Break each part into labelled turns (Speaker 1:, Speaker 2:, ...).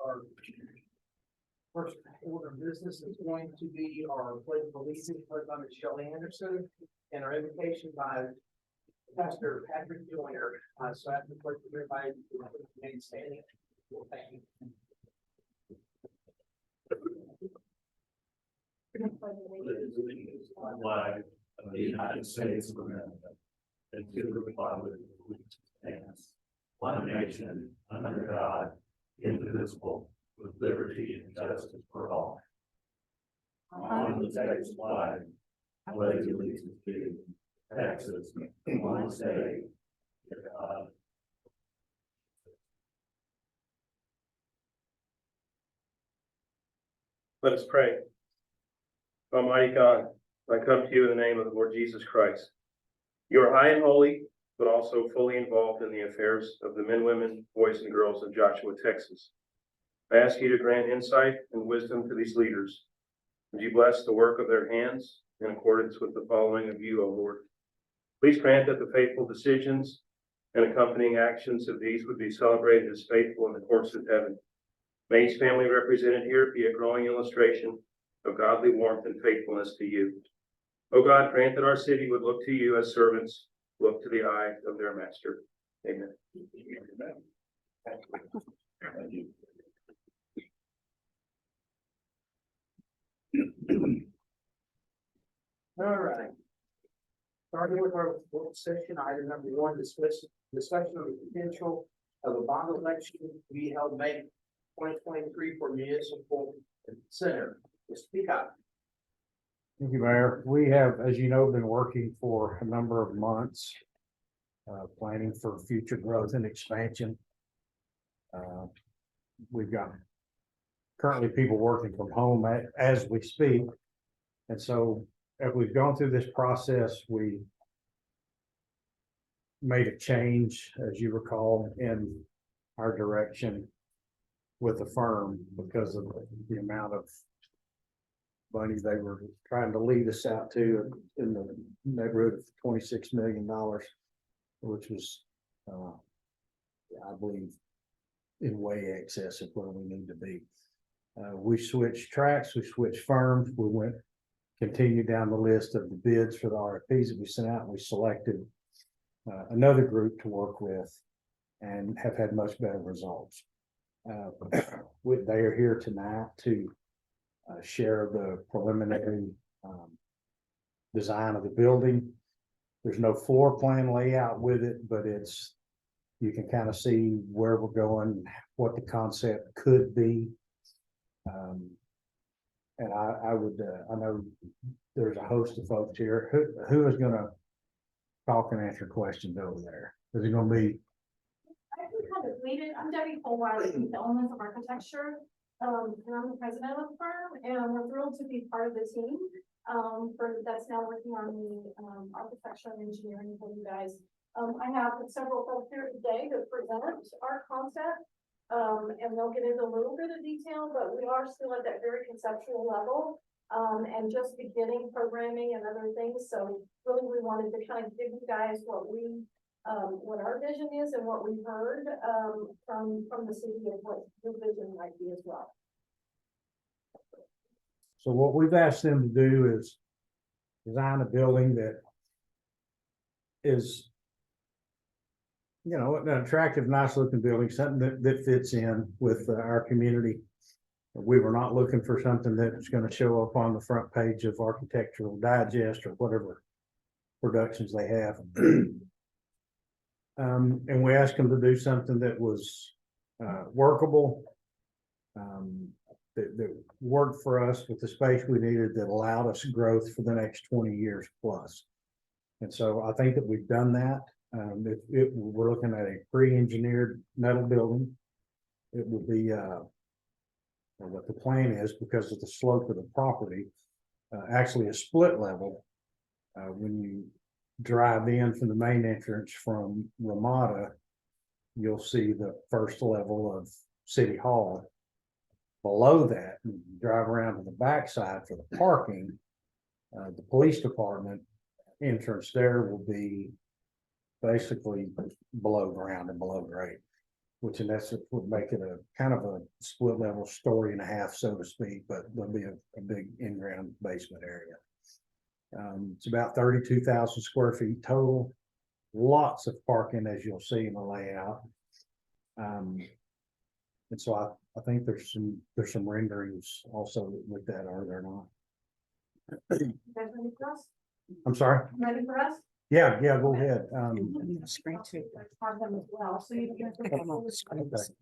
Speaker 1: Our first order of business is going to be our pledge of allegiance led by Ms. Shelley Anderson and our invocation by Pastor Patrick Joyner. So after the pledge, everybody remain standing. Thank you.
Speaker 2: Flag of the United States of America, and to the republic which stands one nation under God, indivisible, with liberty and justice for all. On the Texas flag, I pledge allegiance to Texas, one state, under God.
Speaker 3: Let us pray. Almighty God, I come to you in the name of the Lord Jesus Christ. You are high and holy, but also fully involved in the affairs of the men, women, boys, and girls of Joshua, Texas. I ask you to grant insight and wisdom to these leaders. Would you bless the work of their hands in accordance with the following of you, O Lord? Please grant that the faithful decisions and accompanying actions of these would be celebrated as faithful in the courts of heaven. May each family represented here be a growing illustration of godly warmth and faithfulness to you. O God, grant that our city would look to you as servants, look to the eye of their master. Amen.
Speaker 1: All right. Starting with our work session, item number one, discussion of the potential of a bond election to be held May 2023 for municipal center. Speak up.
Speaker 4: Thank you, Mayor. We have, as you know, been working for a number of months, planning for future growth and expansion. We've got currently people working from home as we speak. And so as we've gone through this process, we made a change, as you recall, in our direction with the firm because of the amount of money they were trying to lead us out to in the neighborhood of $26 million, which was, I believe, in way excess of where we need to be. We switched tracks, we switched firms, we continued down the list of the bids for the RFPs that we sent out, and we selected another group to work with and have had much better results. They are here tonight to share the preliminary design of the building. There's no floor plan layout with it, but you can kind of see where we're going, what the concept could be. And I know there's a host of folks here. Who is going to talk and answer questions over there? Is it going to be?
Speaker 5: I actually kind of lead it. I'm Debbie Polwiley, the Elements of Architecture. And I'm the president of the firm, and we're thrilled to be part of the team that's now working on the architecture and engineering for you guys. I have several folks here today to present our concept, and they'll get into a little bit of detail, but we are still at that very conceptual level and just beginning programming and other things. So really, we wanted to kind of give you guys what our vision is and what we've heard from the city of what your vision might be as well.
Speaker 4: So what we've asked them to do is design a building that is, you know, an attractive, nice looking building, something that fits in with our community. We were not looking for something that was going to show up on the front page of Architectural Digest or whatever productions they have. And we asked them to do something that was workable, that worked for us with the space we needed, that allowed us growth for the next 20 years plus. And so I think that we've done that. We're looking at a pre-engineered metal building. It will be what the plan is, because of the slope of the property, actually a split level. When you drive in from the main entrance from Ramada, you'll see the first level of City Hall. Below that, you drive around to the backside for the parking. The police department entrance there will be basically below ground and below grade. which in essence would make it a kind of a split level story and a half, so to speak, but there'll be a big in-ground basement area. It's about 32,000 square feet total, lots of parking, as you'll see in the layout. And so I think there's some renderings also with that, are there not?
Speaker 5: You guys ready for us?
Speaker 4: I'm sorry?
Speaker 5: Ready for us?
Speaker 4: Yeah, go ahead.
Speaker 6: Screen too.
Speaker 5: Part of them as well, so you can.
Speaker 6: Come on, screen.
Speaker 4: Okay.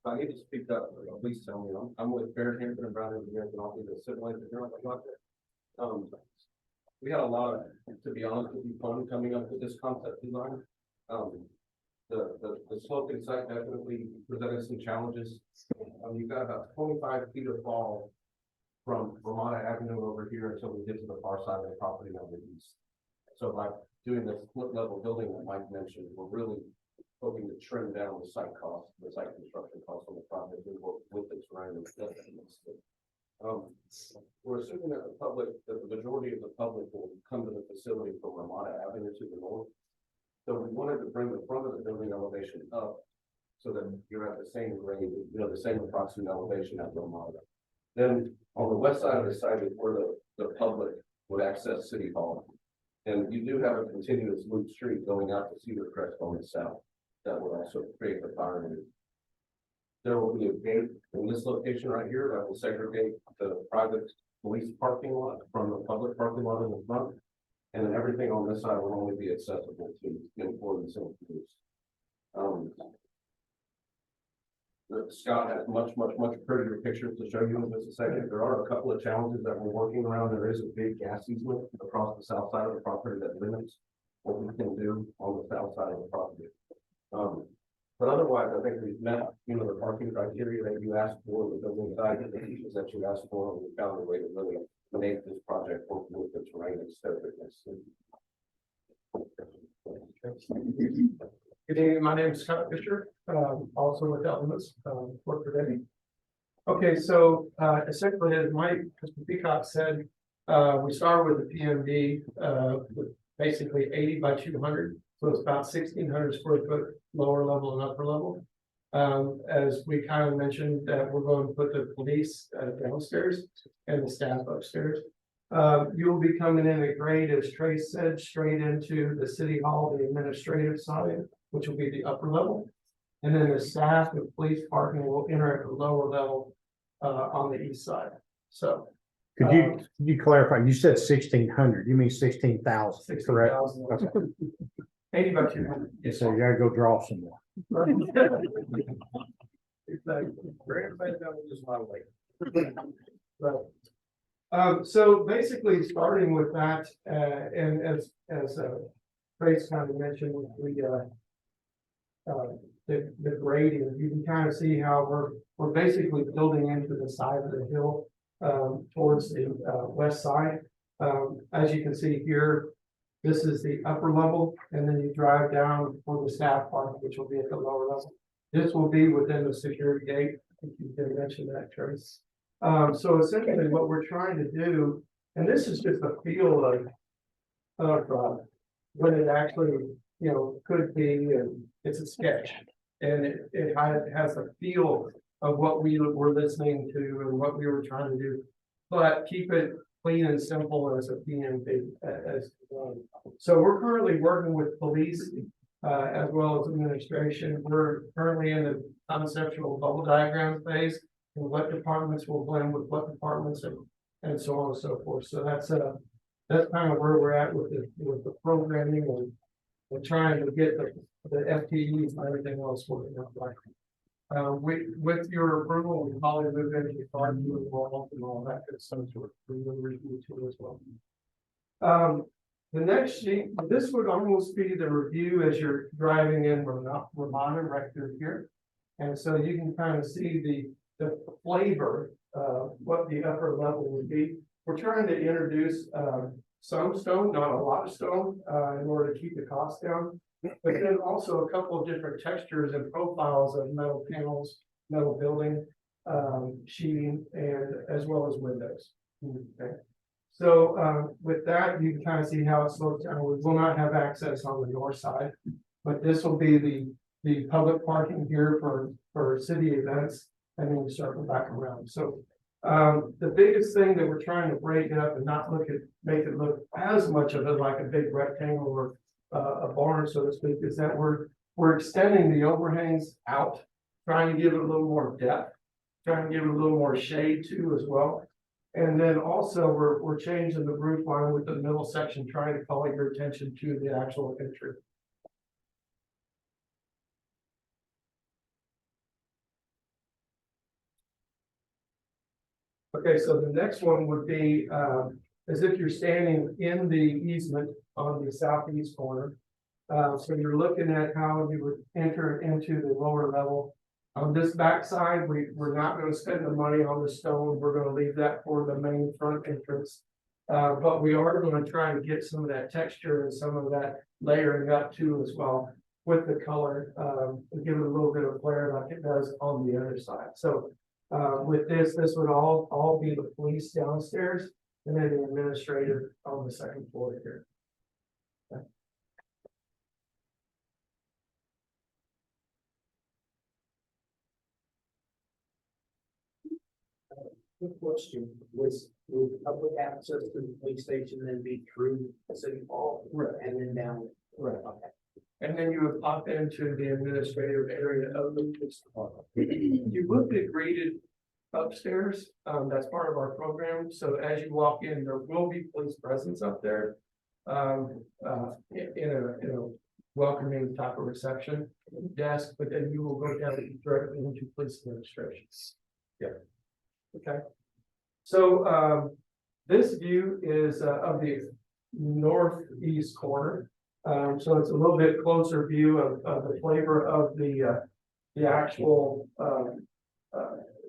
Speaker 7: I need to speak up, please tell me, I'm with Barrett Hampton and Brown Engineers and I'll be the civil engineer on the project. We had a lot of, to be honest with you, fun coming up with this concept design. The sloping site definitely presented some challenges. You've got about 25 feet of fall from Ramada Avenue over here until we get to the far side of the property on the east. So by doing this split level building that Mike mentioned, we're really hoping to trim down the site cost, the site construction cost on the project and work with the terrain and stuff. We're assuming that the majority of the public will come to the facility from Ramada Avenue to the north. So we wanted to bring the front of the building elevation up so that you're at the same grade, the same approximate elevation at Ramada. Then on the west side of the site is where the public would access City Hall. And you do have a continuous loop street going out to Cedar Crest on the south. That would also create the fire line. There will be a gate in this location right here that will segregate the private police parking lot from the public parking lot in the front. And then everything on this side will only be accessible to employees and police. Scott has much prettier pictures to show you in just a second. There are a couple of challenges that we're working around. There is a big gas easement across the south side of the property that limits what we can do on the south side of the property. But otherwise, I think we've met, the parking criteria that you asked for, the building side, the features that you asked for, and we found a way to really make this project work with the terrain instead of
Speaker 8: Good evening, my name is Scott Fisher, also with Elements, work for Debbie. Okay, so essentially, as Mr. Peacock said, we started with the PMD with basically 80 by 200, so it's about 1,600 square foot lower level and upper level. As we kind of mentioned, that we're going to put the police downstairs and the staff upstairs. You'll be coming in at grade, as Trace said, straight into the City Hall, the administrative side, which will be the upper level. And then the staff and police parking will enter at the lower level on the east side. So.
Speaker 4: Could you clarify? You said 1,600, you mean 16,000, correct?
Speaker 8: 16,000. Okay. 80 by 200.
Speaker 4: Yes, so you gotta go draw some more.
Speaker 8: Exactly.
Speaker 1: Just a lot of weight.
Speaker 8: Right. So basically, starting with that, and as Trace kind of mentioned, the grading, you can kind of see how we're basically building into the side of the hill towards the west side. As you can see here, this is the upper level, and then you drive down for the staff park, which will be at the lower level. This will be within the security gate. I think you did mention that, Trace. So essentially what we're trying to do, and this is just a feel of what it actually, could be, and it's a sketch. And it has a feel of what we were listening to and what we were trying to do, but keep it clean and simple as a PMP. So we're currently working with police as well as administration. We're currently in the conceptual bubble diagram phase, and what departments will blend with what departments and so on and so forth. So that's kind of where we're at with the programming, and we're trying to get the FTEs and everything else working out right. With your approval, we probably move into the card and all that good stuff to review too as well. The next sheet, this would almost be the review as you're driving in Ramada right through here. And so you can kind of see the flavor of what the upper level would be. We're trying to introduce some stone, not a lot of stone, in order to keep the cost down. But then also a couple of different textures and profiles of metal panels, metal building, sheeting, and as well as windows. Okay. So, with that, you can kind of see how it slopes down. We will not have access on the north side. But this will be the public parking here for city events, and then we circle back around. So, the biggest thing that we're trying to break up and not make it look as much of it like a big rectangle or a barn, so to speak, is that we're extending the overhangs out, trying to give it a little more depth, trying to give it a little more shade too as well. And then also we're changing the roof line with the middle section, trying to call your attention to the actual entry. Okay, so the next one would be, as if you're standing in the easement on the southeast corner. So you're looking at how you would enter into the lower level. On this backside, we're not gonna spend the money on the stone, we're gonna leave that for the main front entrance. But we are gonna try to get some of that texture and some of that layering up too as well with the color, to give it a little bit of flair like it does on the other side. So with this would all be the police downstairs and then the administrative on the second floor here. Okay.
Speaker 1: Quick question, will public access to the police station then be through City Hall?
Speaker 8: Right.
Speaker 1: And then down?
Speaker 8: Right.
Speaker 1: Okay.
Speaker 8: And then you would pop into the administrative area of the police department. You would be greeted upstairs, that's part of our program, so as you walk in, there will be police presence up there. In a welcoming type of reception desk, but then you will go down directly into police administration. Yeah. Okay. So, this view is of the northeast corner. So it's a little bit closer view of the flavor of the actual,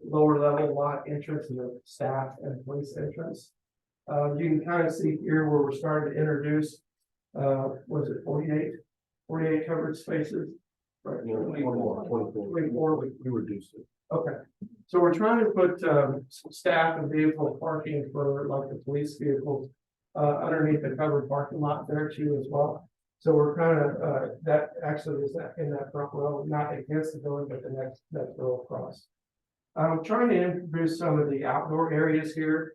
Speaker 8: lower level lot entrance and the staff and police entrance. You can kind of see here where we're starting to introduce, was it 48 covered spaces? Right. 24.
Speaker 7: We reduced it.
Speaker 8: Okay, so we're trying to put some staff and vehicle parking for like the police vehicles underneath the covered parking lot there too as well. So we're kind of that actually is that in that front row, not against the building, but the next row across. I'm trying to introduce some of the outdoor areas here.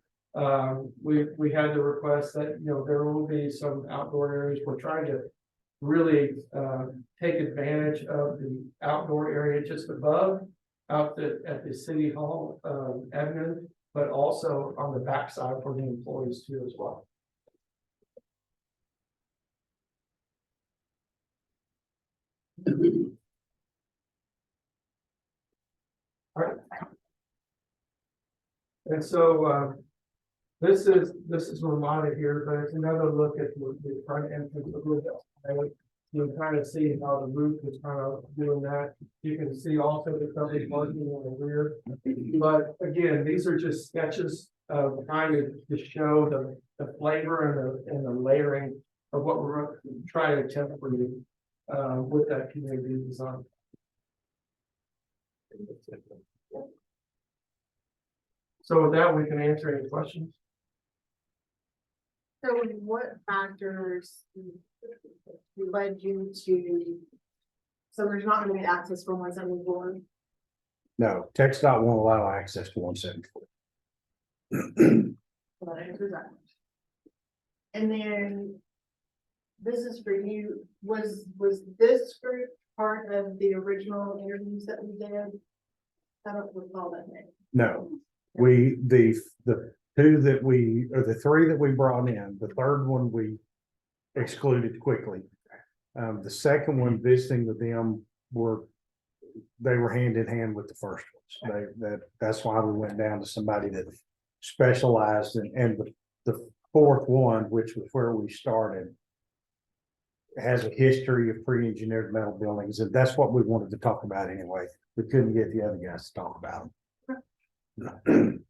Speaker 8: We had the request that, you know, there will be some outdoor areas. We're trying to really take advantage of the outdoor area just above out at the City Hall admin, but also on the backside for the employees too as well. All right. And so this is Ramada here, but it's another look at the front entrance of the you can kind of see how the roof is kind of doing that. You can see also the covered parking in the rear. But again, these are just sketches of trying to show the flavor and the layering of what we're trying to attempt for you with that community design. So with that, we can answer any questions.
Speaker 6: So what factors led you to, so there's not gonna be access from 174?
Speaker 4: No, TxDOT won't allow access to 174.
Speaker 6: Well, that answers that. And then, this is for you, was this group part of the original interviews that we did? I don't recall that name.
Speaker 4: No, the two that or the three that we brought in, the third one we excluded quickly. The second one, visiting with them they were hand in hand with the first ones. That's why we went down to somebody that specialized and the fourth one, which was where we started, has a history of pre-engineered metal buildings, and that's what we wanted to talk about anyway. We couldn't get the other guys to talk about them.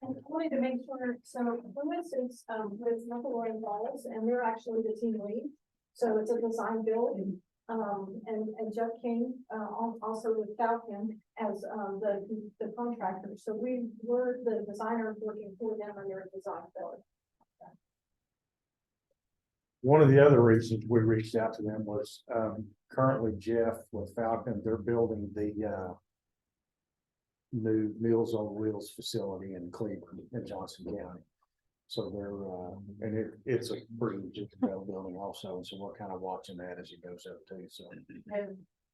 Speaker 5: And I wanted to make sure, so Lewis is, with McElroy Falls, and they're actually the team lead. So it's a design build, and Jeff King, also with Falcon as, the contractor. So we're the designers working for them on their design build.
Speaker 4: One of the other reasons we reached out to them was, currently Jeff with Falcon, they're building the, new Meals on Wheels facility in Cleveland in Johnson County. So they're, and it's a pretty legit building also, so we're kind of watching that as it goes up too, so.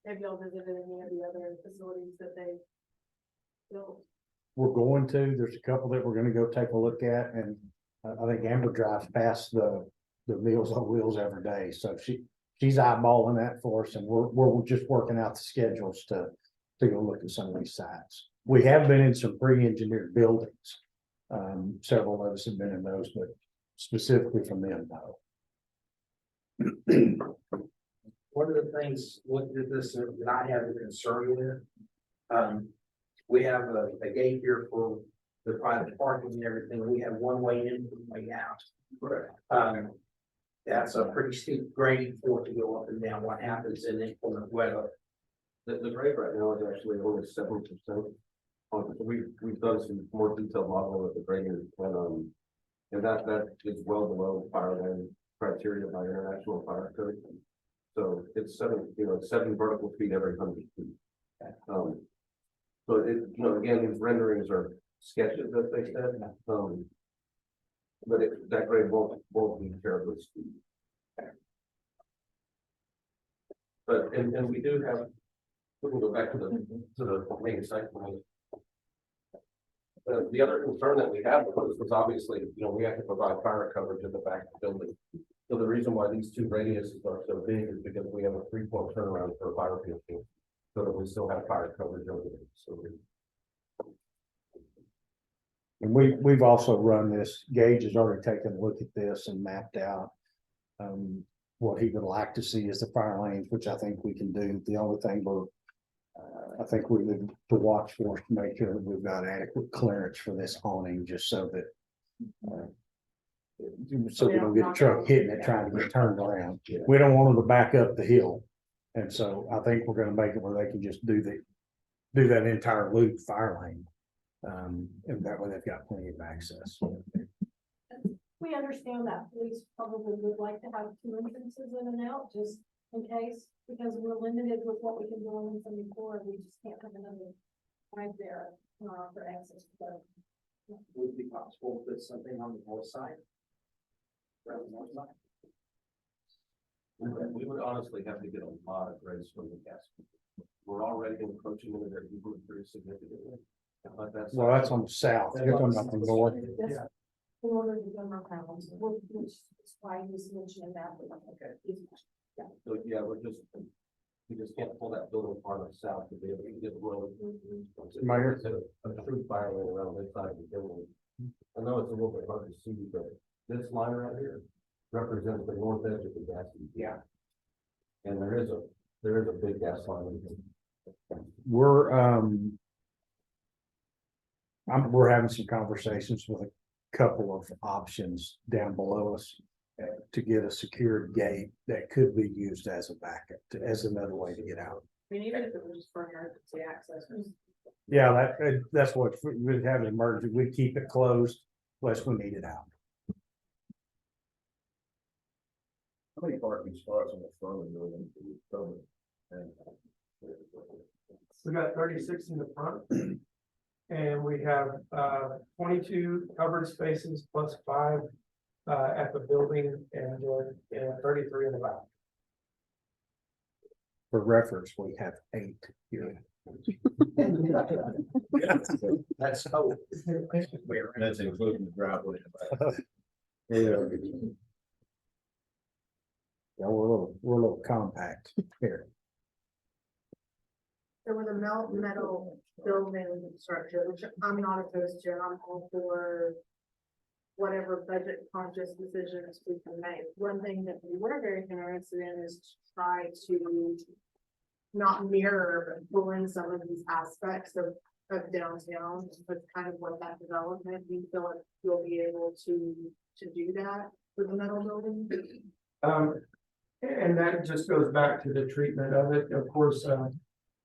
Speaker 6: Have y'all visited any of the other facilities that they built?
Speaker 4: We're going to, there's a couple that we're gonna go take a look at, and I think Amber drives past the Meals on Wheels every day, so she's eyeballing that for us, and we're just working out the schedules to go look at some of these sites. We have been in some pre-engineered buildings. Several of us have been in those, but specifically from them, no.
Speaker 1: One of the things, looking at this, that I have a concern with, we have a gate here for the private parking and everything. We have one way in, one way out.
Speaker 7: Correct.
Speaker 1: That's a pretty steep grade for it to go up and down. What happens in inclement weather?
Speaker 7: The grade right now is actually only 7%. We've done some more detailed modeling with the grading and that is well below fireline criteria by International Fire Code. So it's 7 vertical feet every 100 feet. So again, these renderings are sketches, as they said. But that grade won't be terribly steep. But and we do have, we can go back to the main site plan. The other concern that we have was obviously, we have to provide fire coverage in the back of the building. So the reason why these two radiuses are so big is because we have a 3-point turnaround for a fire vehicle, so that we still have fire coverage over there. So
Speaker 4: And we've also run this, Gage has already taken a look at this and mapped out. What he would like to see is the fire lanes, which I think we can do. The only thing I think we need to watch for is to make sure that we've got adequate clearance for this awning, just so that. So we don't get a truck hitting it trying to get turned around. We don't want them to back up the hill. And so I think we're gonna make it where they can just do that entire loop fire lane. And that way they've got plenty of access.
Speaker 5: We understand that police probably would like to have 2 entrances in and out, just in case, because we're limited with what we can do on 74, we just can't have another right there, for access. But
Speaker 1: Would it be possible to put something on the north side? Rather than north side?
Speaker 7: we would honestly have to get a lot of grace from the gas. We're already encroaching into their people pretty significantly. But
Speaker 4: That's on the south. You're talking about the north.
Speaker 5: That's in order to go around, which is why he's mentioning that. Okay.
Speaker 7: So, we just can't pull that building part of south to be able to get the road.
Speaker 4: Mayor?
Speaker 7: It's a true fire lane around this side of the building. I know it's a little bit hard to see, but this line right here represents the north edge of the gas.
Speaker 1: Yeah.
Speaker 7: And there is a big gas line.
Speaker 4: We're having some conversations with a couple of options down below us to get a secured gate that could be used as a backup, as another way to get out.
Speaker 6: I mean, even if it was for emergency access.
Speaker 4: Yeah, that's what we'd have an emergency. We keep it closed unless we need it out.
Speaker 7: How many parking spots on the front of the building?
Speaker 8: We got 36 in the front. And we have 22 covered spaces plus 5 at the building and 33 in the back.
Speaker 4: For reference, we have 8 here.
Speaker 1: That's so.
Speaker 7: That's including the driveway.
Speaker 4: Yeah, we're a little compact here.
Speaker 6: There was a metal building structure, which I'm not opposed to, and I'm all for whatever budget conscious decisions we can make. One thing that we were very interested in is to try to not mirror, but pull in some of these aspects of of downtown, with kind of what that development, do you feel like you'll be able to do that with the metal building?
Speaker 8: And that just goes back to the treatment of it, of course,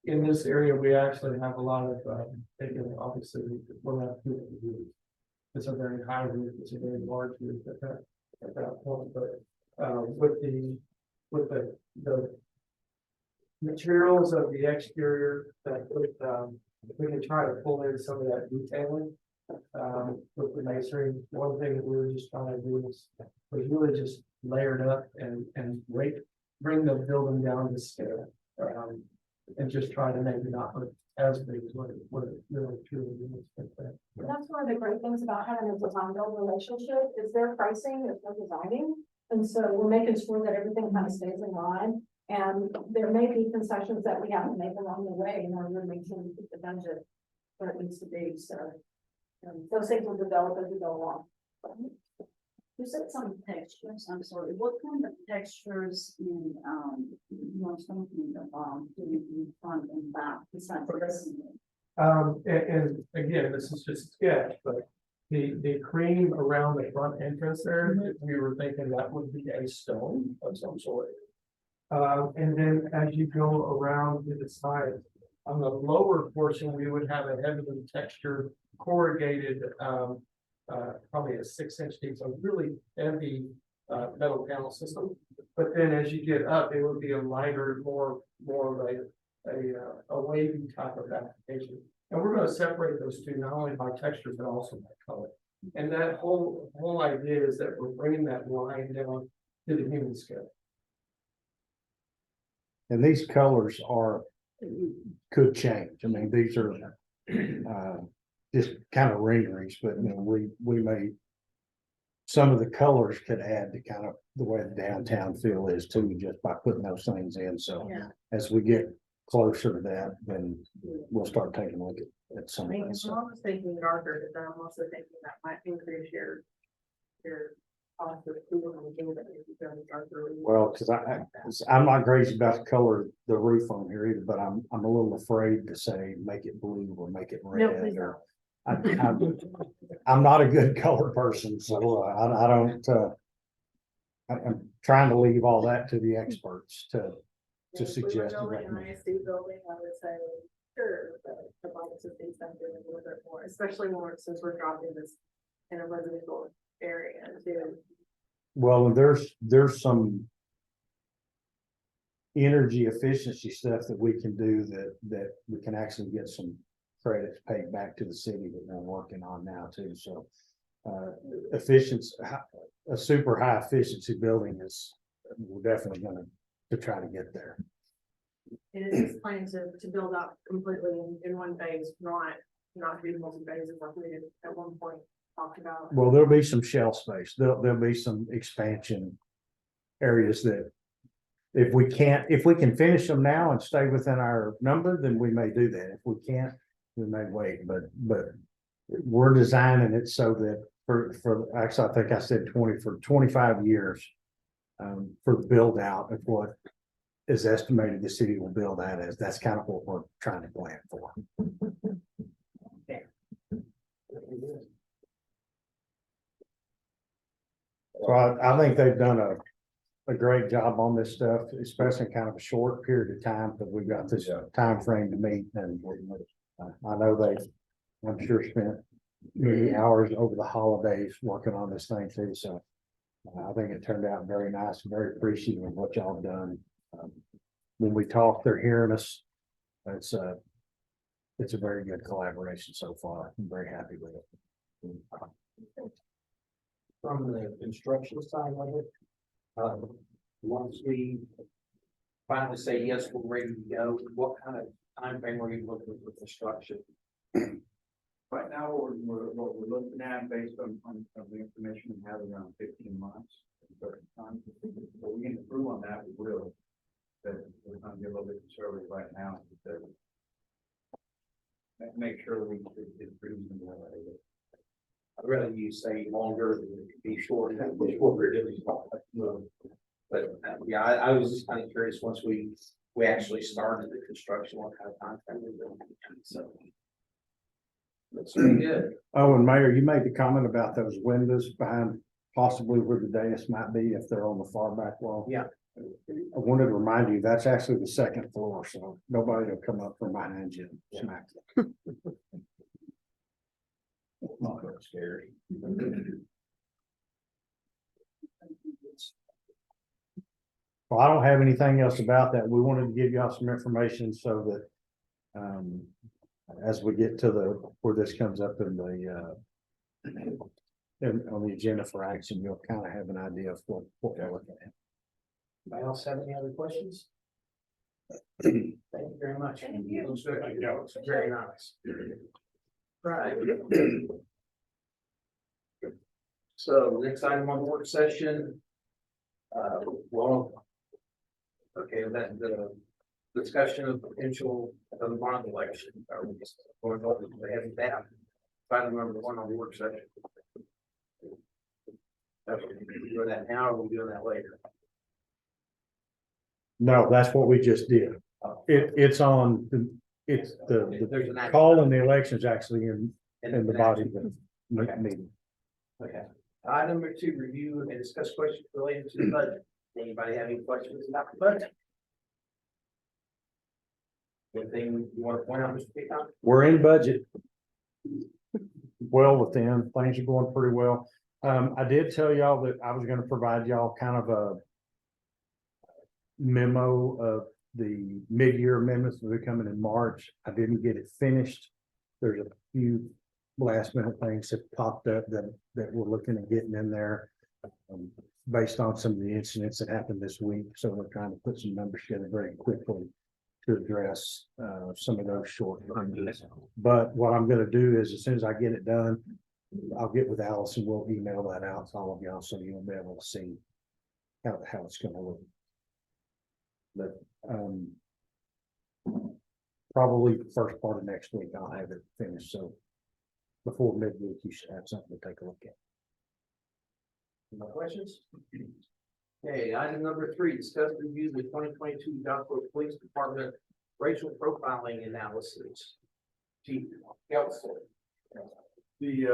Speaker 8: in this area, we actually have a lot of, obviously, we're not doing the roof. It's a very high roof, it's a very large roof at that point, but, with the materials of the exterior that we can try to pull in some of that detailing. With the masonry, one thing that we were just trying to do was really just layer it up and bring the building down to scale. And just try to make it not look as big as what it really truly is.
Speaker 5: That's one of the great things about having a design build relationship is their pricing is their designing. And so we're making sure that everything kind of stays in line. And there may be concessions that we have to make along the way in order to make sure we keep the budget where it needs to be. So those things will develop as we go along.
Speaker 9: You said some textures, I'm sorry, what kind of textures in, you know, something about in front and back besides this?
Speaker 8: And again, this is just a sketch, but the cream around the front entrance there, we were thinking that would be a stone of some sort. And then as you go around to the side, on the lower portion, we would have a heavily textured corrugated, probably a 6-inch deep, so really heavy metal panel system. But then as you get up, it would be a lighter, more of a wavy type of application. And we're going to separate those two not only by texture but also by color. And that whole idea is that we're bringing that line down to the human scale.
Speaker 4: And these colors could change. I mean, these are just kind of renderings, but you know, we may, some of the colors could add to kind of the way the downtown feel is too, just by putting those things in. So as we get closer to that, then we'll start taking a look at some of that.
Speaker 6: I'm almost thinking darker, but I'm also thinking that might increase your cost of cooling and things that maybe done darker.
Speaker 4: Well, because I'm not crazy about the color, the roof on here either, but I'm a little afraid to say make it blue or make it
Speaker 6: No,
Speaker 4: red
Speaker 6: please
Speaker 4: or. I'm not a good color person, so I don't. I'm trying to leave all that to the experts to suggest.
Speaker 6: An ISD building, I would say, sure, but the lights would be something a little bit more, especially more since we're dropping this in a residential area too.
Speaker 4: Well, and there's some energy efficiency stuff that we can do that we can actually get some credits paid back to the city that we're working on now too. So efficiency, a super high efficiency building is, we're definitely going to try to get there.
Speaker 6: And it is planned to build out completely in one phase, not do multi-phases like we did at one point talked about.
Speaker 4: Well, there'll be some shelf space. There'll be some expansion areas that if we can finish them now and stay within our number, then we may do that. If we can't, we may wait, but we're designing it so that for actually, I think I said 25 years for the build out of what is estimated the city will build that as. That's kind of what we're trying to plan for. So I think they've done a great job on this stuff, especially in kind of a short period of time, because we've got this time frame to meet. And I know I'm sure spent many hours over the holidays working on this thing too. So I think it turned out very nice, very appreciative of what y'all have done. When we talk, they're hearing us. It's a very good collaboration so far. I'm very happy with it.
Speaker 1: From the construction side of it, once we finally say, yes, we're ready to go, what kind of time frame are you looking for construction?
Speaker 10: Right now, what we're looking at based on the information we have around 15 months. But we can improve on that, we will. But we're going to be a little bit conservative right now. Make sure we improve in that area.
Speaker 1: I'd rather you say longer than it could be short. But yeah, I was just kind of curious, once we actually started the construction, what kind of time frame we're doing. So Looks pretty good.
Speaker 4: Oh, and Mayor, you made the comment about those windows behind possibly where the dais might be if they're on the far back wall.
Speaker 1: Yeah.
Speaker 4: I wanted to remind you, that's actually the second floor, so nobody will come up from behind you and smack you.
Speaker 1: Not that scary.
Speaker 4: Well, I don't have anything else about that. We wanted to give y'all some information so that, as we get to where this comes up in the, on the agenda for action, you'll kind of have an idea of what we're looking at.
Speaker 1: Anybody else have any other questions? Thank you very much.
Speaker 5: Thank you.
Speaker 1: Looks very nice. Right. So next item on the work session. Well. Okay, that the discussion of potential of the bond election. Are we just going over that? Item number one on the work session. Okay, we doing that now, or we doing that later?
Speaker 4: No, that's what we just did. It's on, it's the
Speaker 1: There's an action.
Speaker 4: call and the election is actually in the body of the meeting.
Speaker 1: Okay. Item number two, review and discuss questions related to the budget. Anybody have any questions about the budget? Anything you want to point out, Mr. Peacock?
Speaker 4: We're in budget. Well within, things are going pretty well. I did tell y'all that I was gonna provide y'all kind of a memo of the mid-year amendments that will be coming in March. I didn't get it finished. There's a few last minute things that popped up that we're looking at getting in there. Based on some of the incidents that happened this week, so we're trying to put some numbers together very quickly to address some of those shortcomings. But what I'm gonna do is, as soon as I get it done, I'll get with Allison, we'll email that out to all of y'all, so you'll be able to see how it's gonna look. But probably first part of next week, I'll have it finished, so before midweek, you should have something to take a look at.
Speaker 1: No questions? Okay, item number three, discuss review the 2022 Gulfport Police Department racial profiling analysis. Chief Gelson.
Speaker 7: The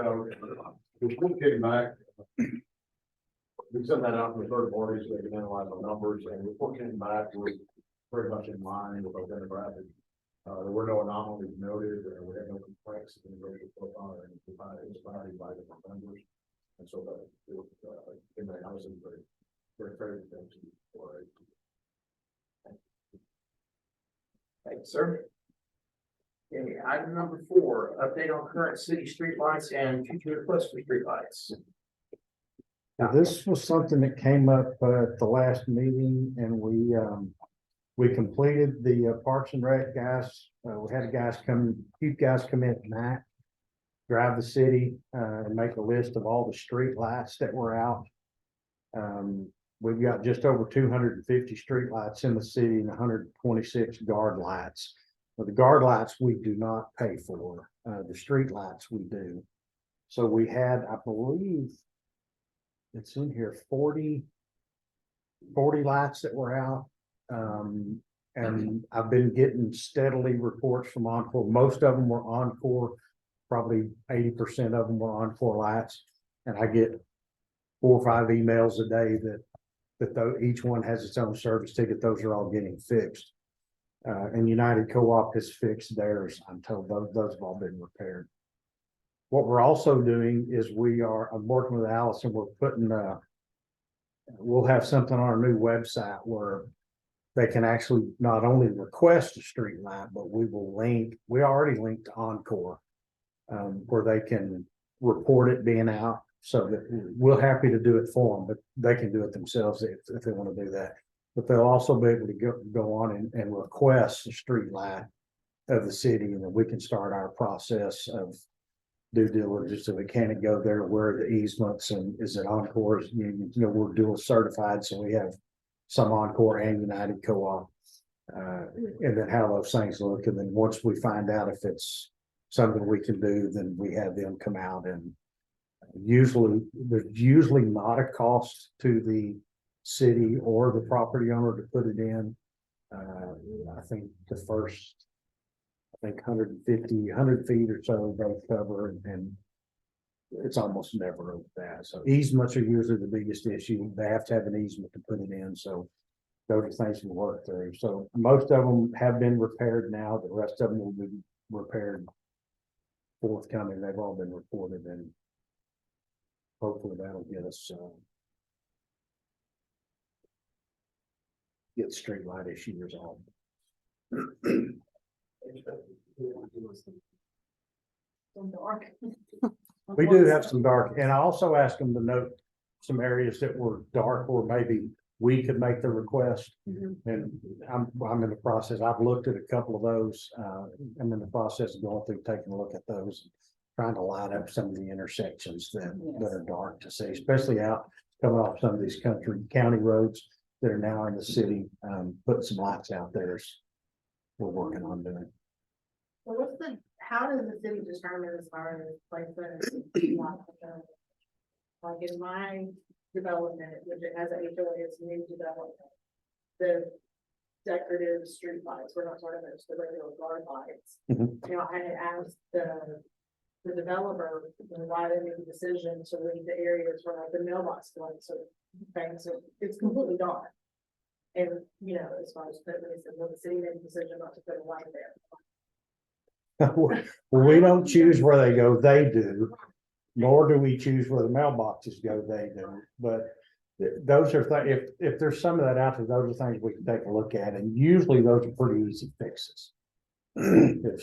Speaker 7: report came back. We sent that out to the third party so they can analyze the numbers, and the report came back was pretty much in line with our demographic. There were no anomalies noted, we had no complaints in the racial profile, and it's provided by different members. And so that it was, in the housing, very fair for it.
Speaker 1: Thank you, sir. Okay, item number four, update on current city streetlights and future requests for streetlights.
Speaker 4: Now, this was something that came up at the last meeting, and we completed the Parks and Rec guys. We had few guys come in at night, drive the city and make a list of all the street lights that were out. We've got just over 250 street lights in the city and 126 guard lights. But the guard lights we do not pay for. The street lights we do. So we had, I believe, it's in here 40 lights that were out. And I've been getting steadily reports from Encore. Most of them were Encore. Probably 80% of them were Encore lights. And I get 4 or 5 emails a day that each one has its own service ticket. Those are all getting fixed. And United Co-op has fixed theirs. I'm told those have all been repaired. What we're also doing is I'm working with Allison. We're putting, we'll have something on our new website where they can actually not only request a street light, but we already linked to Encore, where they can report it being out. So that we're happy to do it for them, but they can do it themselves if they want to do that. But they'll also be able to go on and request a street light of the city, and then we can start our process of due diligence. So we can't go there, where are the easements, and is it Encore? We're dual certified, so we have some Encore and United Co-op. And then how those things look. And then once we find out if it's something we can do, then we have them come out, and there's usually not a cost to the city or the property owner to put it in. I think the first I think 150, 100 feet or so they cover, and it's almost never over that. So easements are usually the biggest issue. They have to have an easement to put it in, so those are things we work through. So most of them have been repaired now. The rest of them will be repaired forthcoming. They've all been reported, and hopefully that'll get us get the street light issue resolved.
Speaker 6: So dark.
Speaker 4: We do have some dark, and I also asked them to note some areas that were dark or maybe we could make the request. And I'm in the process. I've looked at a couple of those. I'm in the process of going through, taking a look at those, trying to light up some of the intersections that are dark to see, especially out coming off some of these county roads that are now in the city. Putting some lights out there is we're working on doing.
Speaker 6: So how does the city determine as far as like like in my development, which it has a HOA, it's new development, the decorative street lights, we're not talking about just the regular guard lights.
Speaker 4: Mhm.
Speaker 6: You know, I had asked the developer, you know, why they made the decision to leave the areas where like the mailbox lights or things, so it's completely dark. And, you know, as far as, they said, well, the city made the decision not to put a light there.
Speaker 4: Well, we don't choose where they go, they do. Nor do we choose where the mailboxes go, they do. But those are, if there's some of that out there, those are things we can take a look at. And usually those are pretty easy fixes.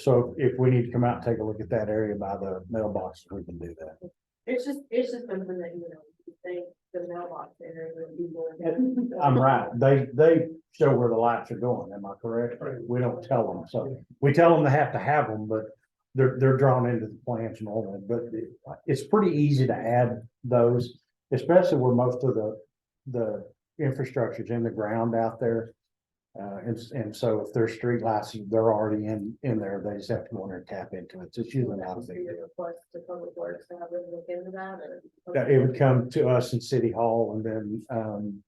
Speaker 4: So if we need to come out and take a look at that area by the mailboxes, we can do that.
Speaker 6: It's just something that, you know, you think the mailbox area would be more.
Speaker 4: I'm right. They show where the lights are going. Am I correct? We don't tell them. So we tell them they have to have them, but they're drawn into the plans normally. But it's pretty easy to add those, especially where most of the infrastructure's in the ground out there. And so if there's street lights, they're already in there. They just have to go in there and tap into it. So it's usually not a big deal.
Speaker 6: Request to Public Works to have them look into that, or?
Speaker 4: Yeah, it would come to us in City Hall, and then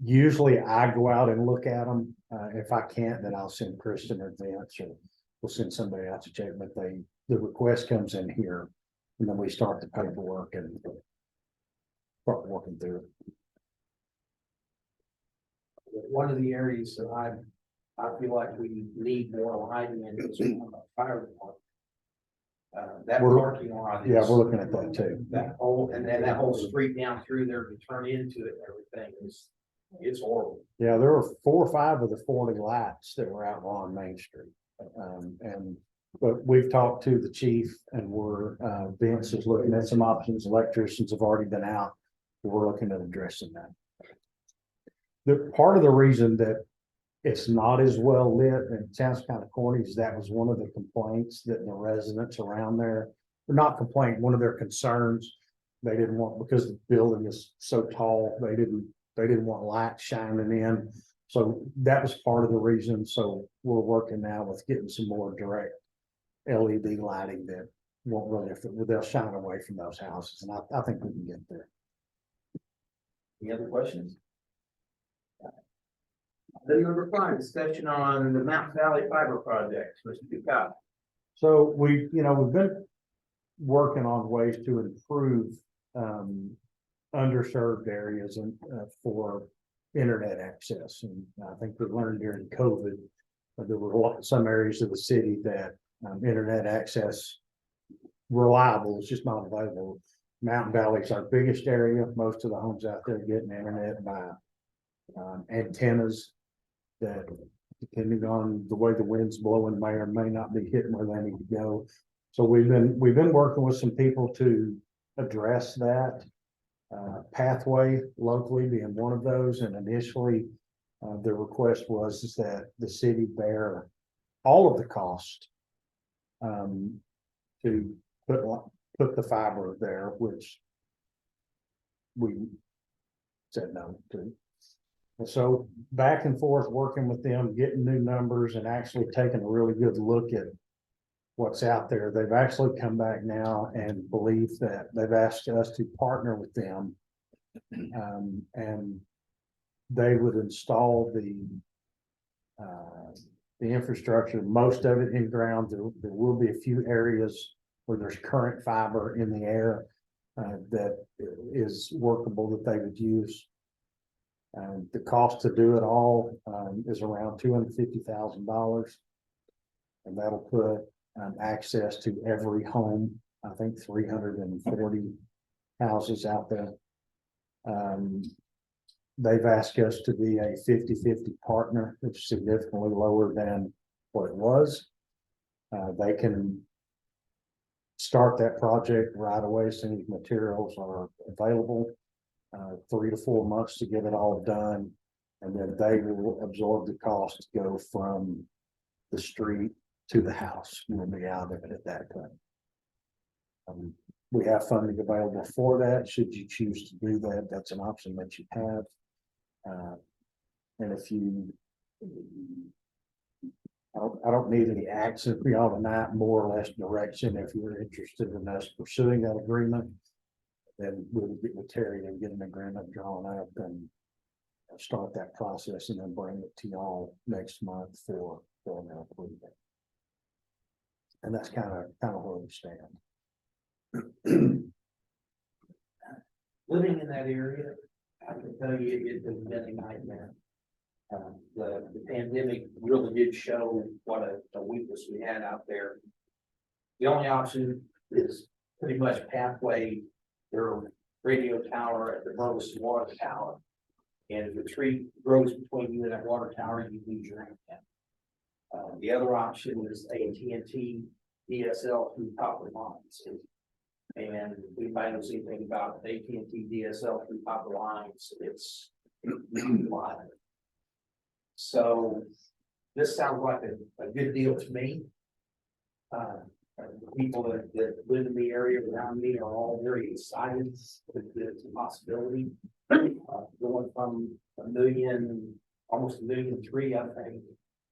Speaker 4: usually I go out and look at them. If I can't, then I'll send Kristen or Vince, or we'll send somebody out to check. But the request comes in here, and then we start the paperwork and start working through it.
Speaker 1: One of the areas that I feel like we need more lighting in is on the fire department. That
Speaker 4: We're-
Speaker 1: parking lot.
Speaker 4: Yeah,
Speaker 1: is-
Speaker 4: we're looking at that too.
Speaker 1: That whole, and then that whole street down through there to turn into it and everything it's horrible.
Speaker 4: Yeah, there were 4 or 5 of the 40 lights that were out on Main Street. But we've talked to the chief, and Vince is looking at some options. Electricians have already been out. We're looking at addressing that. The part of the reason that it's not as well lit, and it sounds kind of corny, is that was one of the complaints that the residents around there, or not complaint, one of their concerns. They didn't want, because the building is so tall, they didn't want light shining in. So that was part of the reason. So we're working now with getting some more direct LED lighting that won't really, they'll shine away from those houses. And I think we can get there.
Speaker 1: Any other questions? Item number 5, discussion on the Mountain Valley Fiber Project, Mr. Ducat.
Speaker 4: So we've been working on ways to improve underserved areas and for internet access. And I think we learned during COVID, there were some areas of the city that internet access reliable is just not available. Mountain Valley is our biggest area. Most of the homes out there getting internet by antennas that, depending on the way the wind's blowing, may or may not be hitting where they need to go. So we've been working with some people to address that. Pathway locally being one of those, and initially the request was that the city bear all of the cost to put the fiber there, which we said no to. And so back and forth working with them, getting new numbers, and actually taking a really good look at what's out there. They've actually come back now and believe that they've asked us to partner with them. And they would install the the infrastructure, most of it in ground. There will be a few areas where there's current fiber in the air that is workable that they would use. The cost to do it all is around $250,000. And that'll put access to every home, I think 340 houses out there. They've asked us to be a 50-50 partner, which is significantly lower than what it was. They can start that project right away as soon as materials are available. 3 to 4 months to get it all done. And then they will absorb the cost to go from the street to the house. We'll be out of it at that time. We have funding available for that. Should you choose to do that, that's an option that you have. And if you, I don't need any action for y'all tonight, more or less direction. If you're interested in us pursuing that agreement, then we'll get with Terry and get an agreement drawn up and start that process and then bring it to y'all next month for an approval. And that's kind of where we stand.
Speaker 1: Living in that area, I can tell you it has been a nightmare. The pandemic really did show what a weakness we had out there. The only option is pretty much halfway their radio tower at the Burleson water tower. And if the tree grows between you and that water tower, you lose your internet. The other option is AT&T DSL through copper lines. And if anybody knows anything about AT&T DSL through copper lines, it's live. So this sounds like a good deal to me. The people that live in the area around me are all very excited that it's a possibility. Going from almost $1.3 million, I think,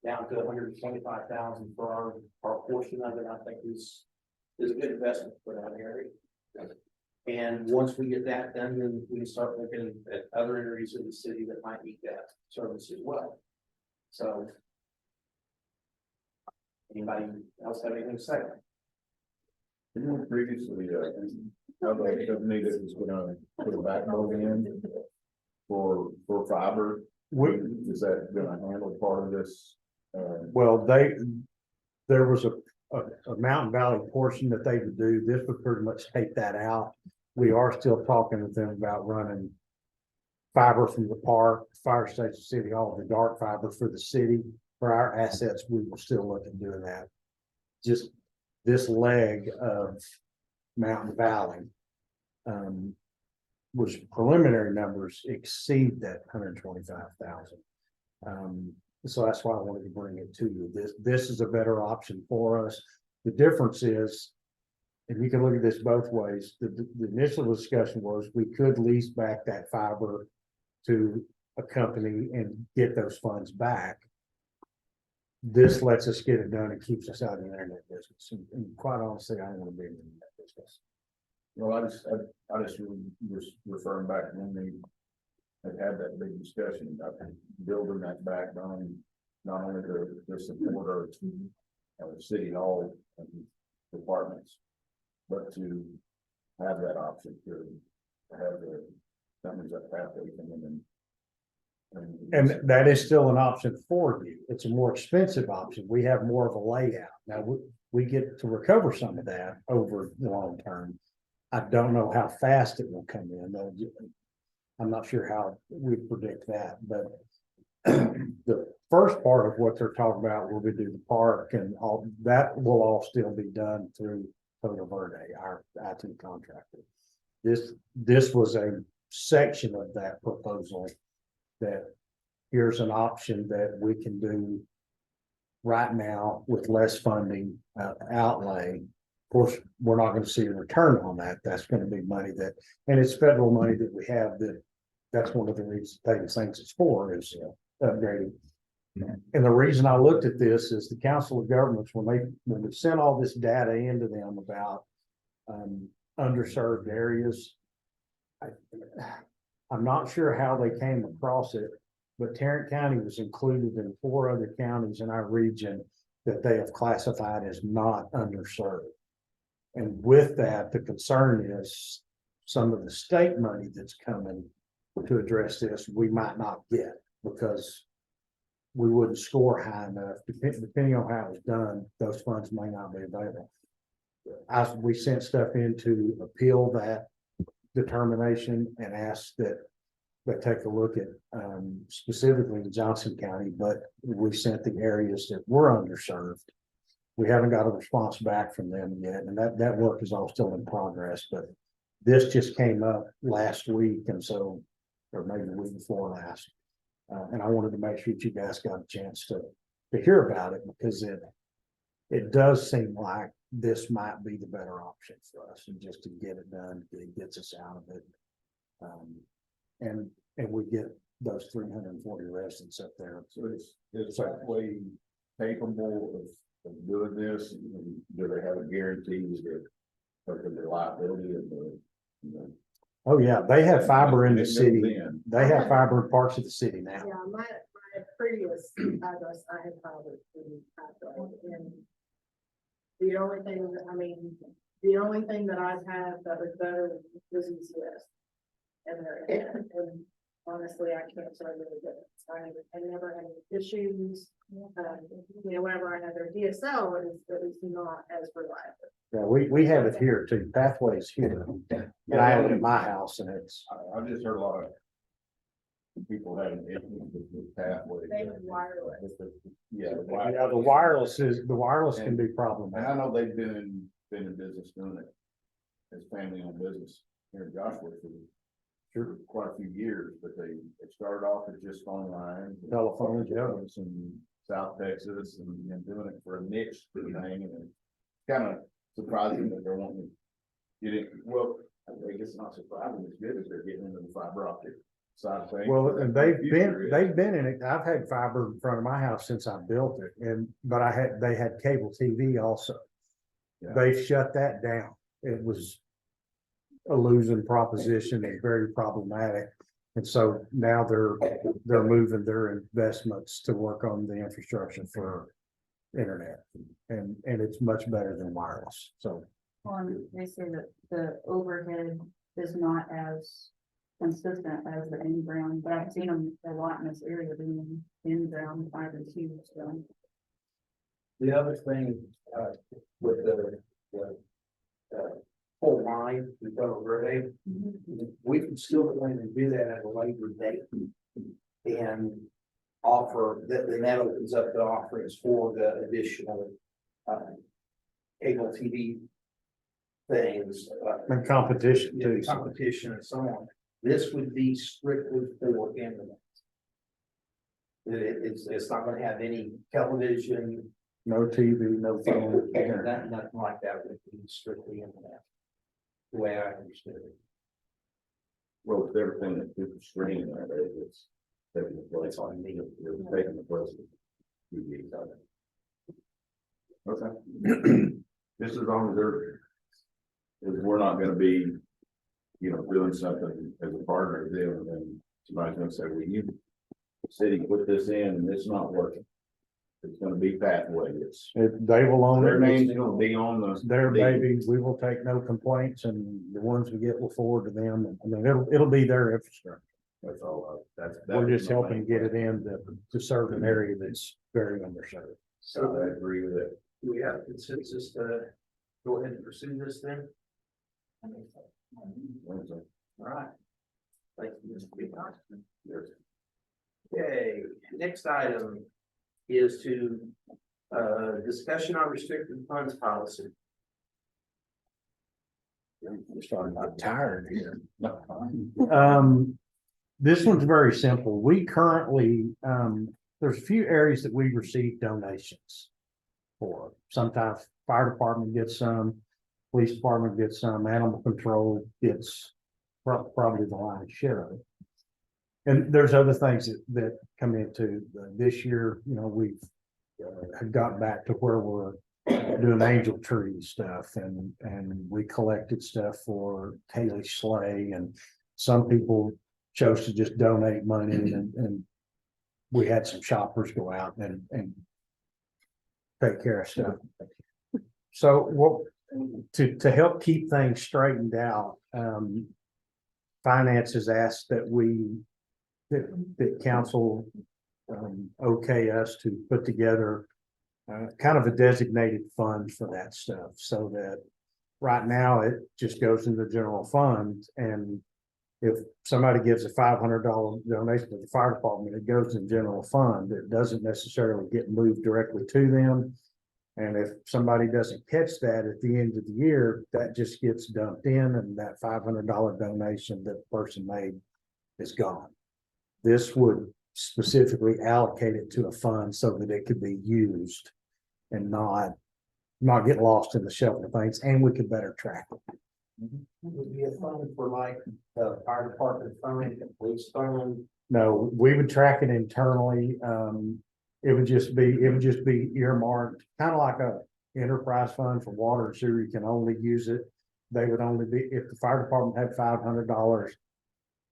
Speaker 1: down to $125,000 for our portion of it, I think is a good investment for that area. And once we get that done, then we can start looking at other areas of the city that might need that service as well. So, anybody else have anything to say?
Speaker 10: Previously, how the company that was gonna put a backbone in for fiber, is that gonna handle part of this?
Speaker 4: Well, there was a Mountain Valley portion that they would do. This would pretty much take that out. We are still talking with them about running fiber from the park, fire station, city hall, the dark fiber for the city. For our assets, we will still look at doing that. Just this leg of Mountain Valley, which preliminary numbers exceed that 125,000. So that's why I wanted to bring it to you. This is a better option for us. The difference is, and you can look at this both ways. The initial discussion was we could lease back that fiber to a company and get those funds back. This lets us get it done and keeps us out of the internet business. And quite honestly, I don't want to be in the internet business.
Speaker 10: Well, I just was referring back to when they had that big discussion about building that backbone, not only to support our city hall and departments, but to have that option to have the companies that pathway come in
Speaker 4: And that is still an option for you. It's a more expensive option. We have more of a layout. Now, we get to recover some of that over the long term. I don't know how fast it will come in. I'm not sure how we predict that, but the first part of what they're talking about will be do the park and all that will all still be done through Total Verde, our IT contractor. This was a section of that proposal that here's an option that we can do right now with less funding outlay. Of course, we're not going to see a return on that. That's going to be money that, and it's federal money that we have that's one of the reasons things it's for is upgrading. And the reason I looked at this is the Council of Governments, when we sent all this data into them about underserved areas, I'm not sure how they came across it, but Tarrant County was included in 4 other counties in our region that they have classified as not underserved. And with that, the concern is some of the state money that's coming to address this, we might not get because we wouldn't score high enough. Depending on how it was done, those funds may not be available. We sent stuff in to appeal that determination and asked that they take a look at specifically in Johnson County, but we sent the areas that were underserved. We haven't got a response back from them yet, and that work is all still in progress, but this just came up last week, and so, or maybe the week before last. And I wanted to make sure that you guys got a chance to hear about it, because it does seem like this might be the better option for us, and just to get it done, it gets us out of it. And we get those 340 residents up there.
Speaker 11: So is Pathway capable of doing this? Do they have a guarantee that of the reliability of the, you know?
Speaker 4: Oh, yeah, they have fiber in the
Speaker 11: It goes
Speaker 4: city.
Speaker 11: in.
Speaker 4: They have fiber in parts of the city now.
Speaker 6: Yeah, my previous address, I had filed it through Pathway, and the only thing, the only thing that I've had that was better was ECS. And honestly, I can't say really good. I never had any issues. Whenever I had their DSL, it was not as reliable.
Speaker 4: Yeah, we have it here too. Pathways here. And I have it at my house, and it's,
Speaker 11: I've just heard a lot of people having issues with Pathway.
Speaker 6: They were wireless.
Speaker 11: Yeah.
Speaker 4: yeah, the wireless can be
Speaker 11: And I
Speaker 4: problematic.
Speaker 11: know they've been in business doing it as family-owned business here in Joshua for quite a few years, but they started off as just phone lines.
Speaker 4: Telephones, yeah.
Speaker 11: In South Texas and doing it for a niche thing, and it's kind of surprising that they're wanting to get it. Well, I guess it's not surprising, it's good as they're getting into the fiber optic side of things.
Speaker 4: Well, and they've been in it. I've had fiber in front of my house since I built it, but they had cable TV also.
Speaker 11: Yeah.
Speaker 4: They've shut that down. It was a losing proposition and very problematic. And so now they're moving their investments to work on the infrastructure for internet, and it's much better than wireless. So
Speaker 9: They say that the overhead is not as consistent as the in-ground, but I've seen them a lot in this area being in-ground fiber too, so.
Speaker 1: The other thing, with the whole line, we've got overlay, we can still go in and do that at a later date. And offer, then that opens up the offerings for the additional, cable TV things.
Speaker 4: and competition
Speaker 1: Yeah,
Speaker 4: too.
Speaker 1: competition and so on. This would be strictly for internet. It's not gonna have any television,
Speaker 4: No TV, no phone.
Speaker 1: nothing like that, would be strictly internet. The way I understood it.
Speaker 11: Well, with everything that people streaming nowadays, it's taking the place on me, it's taking the place of TV. Okay. Just as long as we're not gonna be, doing something as a partner of them, and somebody's gonna say, well, you city put this in and it's not working. It's gonna be Pathway,
Speaker 4: They will own
Speaker 11: their
Speaker 4: it.
Speaker 11: name's gonna be on
Speaker 4: Their
Speaker 11: the.
Speaker 4: baby. We will take no complaints, and the ones we get will forward to them. I mean, it'll be their infrastructure.
Speaker 11: That's all, that's.
Speaker 4: We're just helping get it in to serve an area that's very underserved.
Speaker 11: So I agree with it.
Speaker 1: Do we have consensus to go ahead and pursue this then? All right. Thank you, Mr. Peacock. Okay, next item is to, discussion on restricted funds policy.
Speaker 4: We're starting to get tired here. This one's very simple. We currently, there's a few areas that we receive donations for. Sometimes fire department gets some, police department gets some, animal control gets probably the lion's share of it. And there's other things that come into this year, we've have gotten back to where we're doing angel tree stuff, and we collected stuff for Haley Sleigh, and some people chose to just donate money, and we had some shoppers go out and take care of stuff. So what, to help keep things straightened out, finance has asked that that council okay us to put together kind of a designated fund for that stuff, so that right now it just goes into the general fund, and if somebody gives a $500 donation to the fire department, it goes in general fund. It doesn't necessarily get moved directly to them. And if somebody doesn't catch that at the end of the year, that just gets dumped in, and that $500 donation that the person made is gone. This would specifically allocate it to a fund so that it could be used and not get lost in the shuffle of things, and we could better track it.
Speaker 1: Would be a fund for like the fire department fund, the police fund.
Speaker 4: No, we would track it internally. It would just be earmarked, kind of like a enterprise fund for water and sewer. You can only use it. They would only be, if the fire department had $500,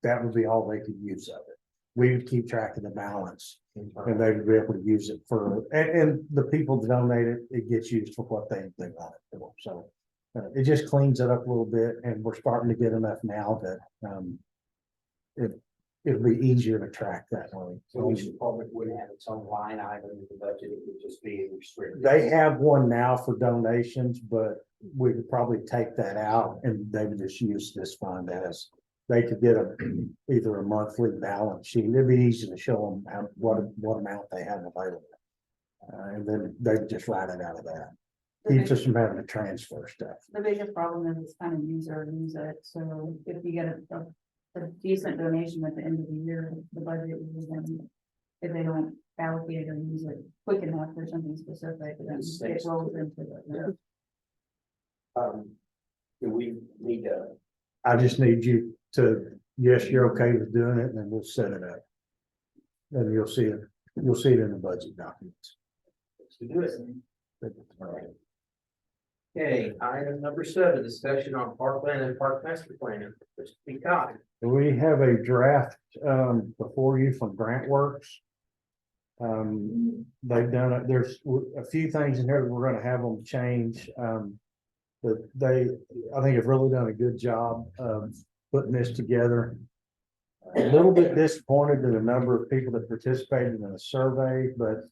Speaker 4: that would be all they could use of it. We would keep track of the balance, and they would be able to use it for, and the people that donate it, it gets used for what they want it for. So it just cleans it up a little bit, and we're starting to get enough now that it'll be easier to track that way.
Speaker 1: So each department would have its own line item in the budget, it would just be restricted.
Speaker 4: They have one now for donations, but we could probably take that out and they would just use this fund as, they could get either a monthly balance sheet. It'd be easy to show them what amount they have available. And then they would just write it out of that. Keeps us from having to transfer stuff.
Speaker 9: The biggest problem is it's kind of use it or lose it, so if you get a decent donation at the end of the year, the budget is then, if they don't allocate it or use it quick enough for something specific, then it rolls into the.
Speaker 1: Do we need to?
Speaker 4: I just need you to, yes, you're okay with doing it, and then we'll set it up. And you'll see it in the budget documents.
Speaker 1: To do it. All right. Okay, item number 7, discussion on parkland and park master plan.
Speaker 4: We have a draft before you from Grant Works. They've done it. There's a few things in here that we're gonna have them change. But I think have really done a good job of putting this together. A little bit disappointed in the number of people that participated in the survey, but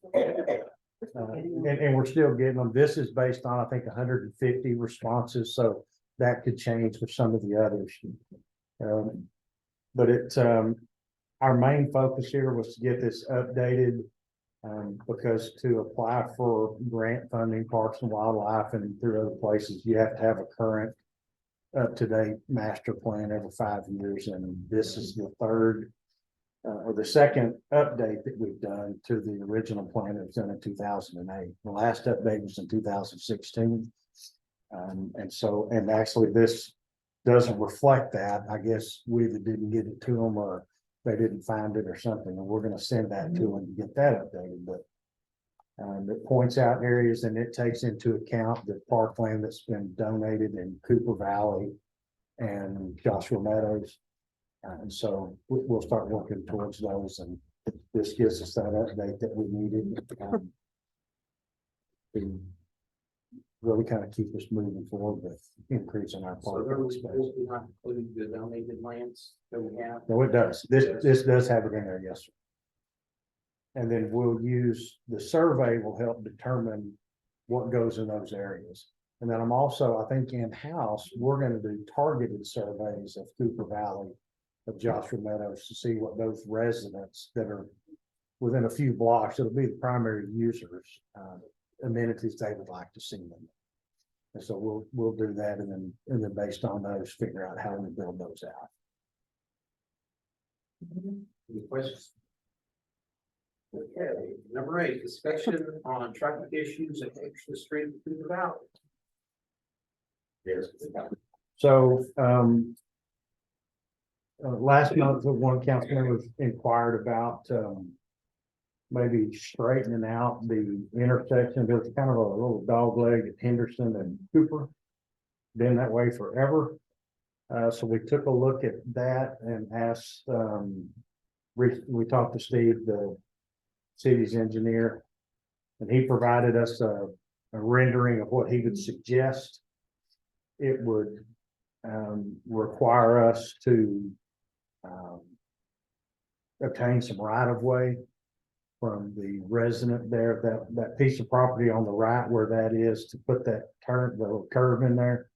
Speaker 4: and we're still getting them. This is based on, I think, 150 responses, so that could change with some of the others. But our main focus here was to get this updated, because to apply for grant funding, Parks and Wildlife and through other places, you have to have a current up-to-date master plan every 5 years, and this is the third or the second update that we've done to the original plan that was done in 2008. The last update was in 2016. And actually this doesn't reflect that. I guess we either didn't get it to them or they didn't find it or something, and we're gonna send that to them to get that updated, but it points out areas and it takes into account the parkland that's been donated in Cooper Valley and Joshua Meadows. And so we'll start working towards those, and this gives us that update that we needed. To really kind of keep us moving forward with increasing our
Speaker 1: So
Speaker 4: park
Speaker 1: there was
Speaker 4: space.
Speaker 1: not including the donated lands that we have.
Speaker 4: No, it does. This does have it in there, yes, sir. And then we'll use, the survey will help determine what goes in those areas. And then I'm also, I think in-house, we're gonna do targeted surveys of Cooper Valley, of Joshua Meadows, to see what those residents that are within a few blocks, it'll be the primary users, amenities they would like to see them. And so we'll do that, and then based on those, figure out how we build those out.
Speaker 1: Any questions? Okay, number 8, discussion on traffic issues at Extra Street in Cooper Valley. Yes.
Speaker 4: So, last month, one council member inquired about, maybe straightening out the intersection. There's kind of a little dog leg at Henderson and Cooper. Been that way forever. So we took a look at that and asked, we talked to Steve, the city's engineer. And he provided us a rendering of what he would suggest. It would require us to obtain some right of way from the resident there, that piece of property on the right where that is, to put that turn, the little curve in there.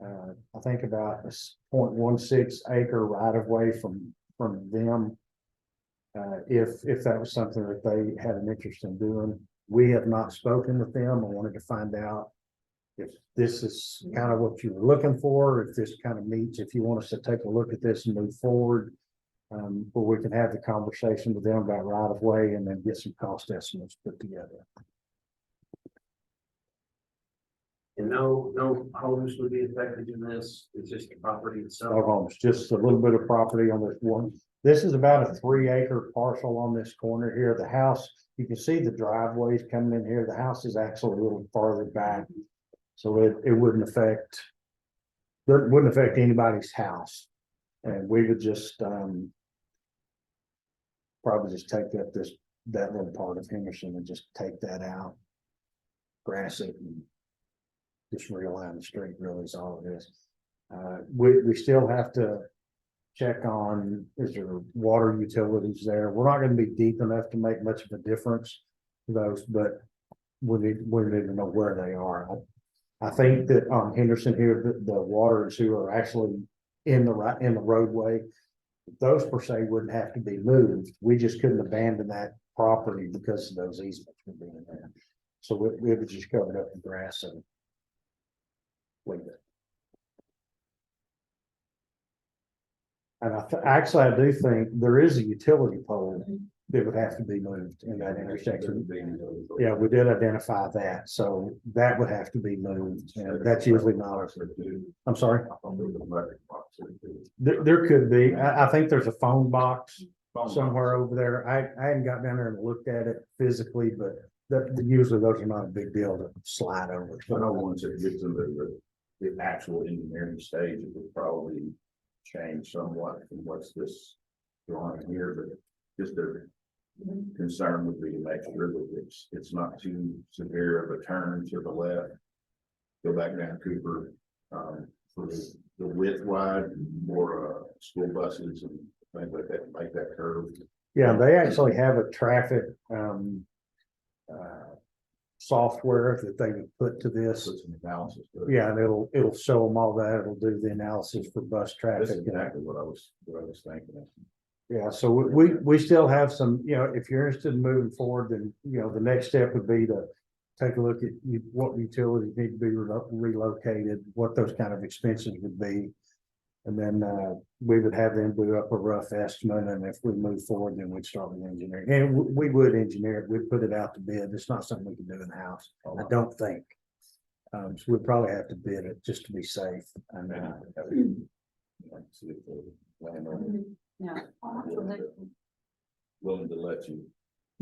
Speaker 4: I think about a 0.16 acre right of way from them. If that was something that they had an interest in doing, we have not spoken with them. I wanted to find out if this is kind of what you were looking for, if this kind of meets, if you want us to take a look at this and move forward. Where we can have the conversation with them about right of way and then get some cost estimates put together.
Speaker 1: And no homes would be affected in this, it's just the property itself.
Speaker 4: No homes, just a little bit of property on this one. This is about a 3-acre parcel on this corner here. The house, you can see the driveways coming in here. The house is actually a little farther back. So it wouldn't affect anybody's house. And we would just, probably just take that little part of Henderson and just take that out. Grass it and just realign the street really is all it is. We still have to check on, is there water utilities there? We're not gonna be deep enough to make much of a difference to those, but we need to know where they are. I think that on Henderson here, the water and sewer are actually in the roadway. Those per se wouldn't have to be moved. We just couldn't abandon that property because of those easements would be in there. So we would just cover it up in grass and leave it. And actually, I do think there is a utility pole that would have to be moved in that intersection. Yeah, we did identify that, so that would have to be moved, and that's usually not our. I'm sorry. There could be. I think there's a phone box somewhere over there. I hadn't got down there and looked at it physically, but usually those are not a big deal to slide over.
Speaker 11: I know once it gets into the actual engineering stage, it would probably change somewhat from what's this drawing here, but just a concern would be to make sure that it's not too severe of a turn to the left. Go back down Cooper, for the width wide for school buses and things like that, make that curve.
Speaker 4: Yeah, they actually have a traffic software that they would put to this.
Speaker 11: Put some analysis to it.
Speaker 4: Yeah, and it'll show them all that. It'll do the analysis for bus traffic.
Speaker 11: That's exactly what I was thinking.
Speaker 4: Yeah, so we still have some, if you're interested in moving forward, then, the next step would be to take a look at what utilities need to be relocated, what those kind of expenses would be. And then we would have them do up a rough estimate, and if we move forward, then we'd start with engineering. And we would engineer it, we'd put it out to bid. It's not something we can do in the house, I don't think. So we'd probably have to bid it just to be safe. And
Speaker 11: See if the landowner
Speaker 9: Yeah.
Speaker 11: willing to let you.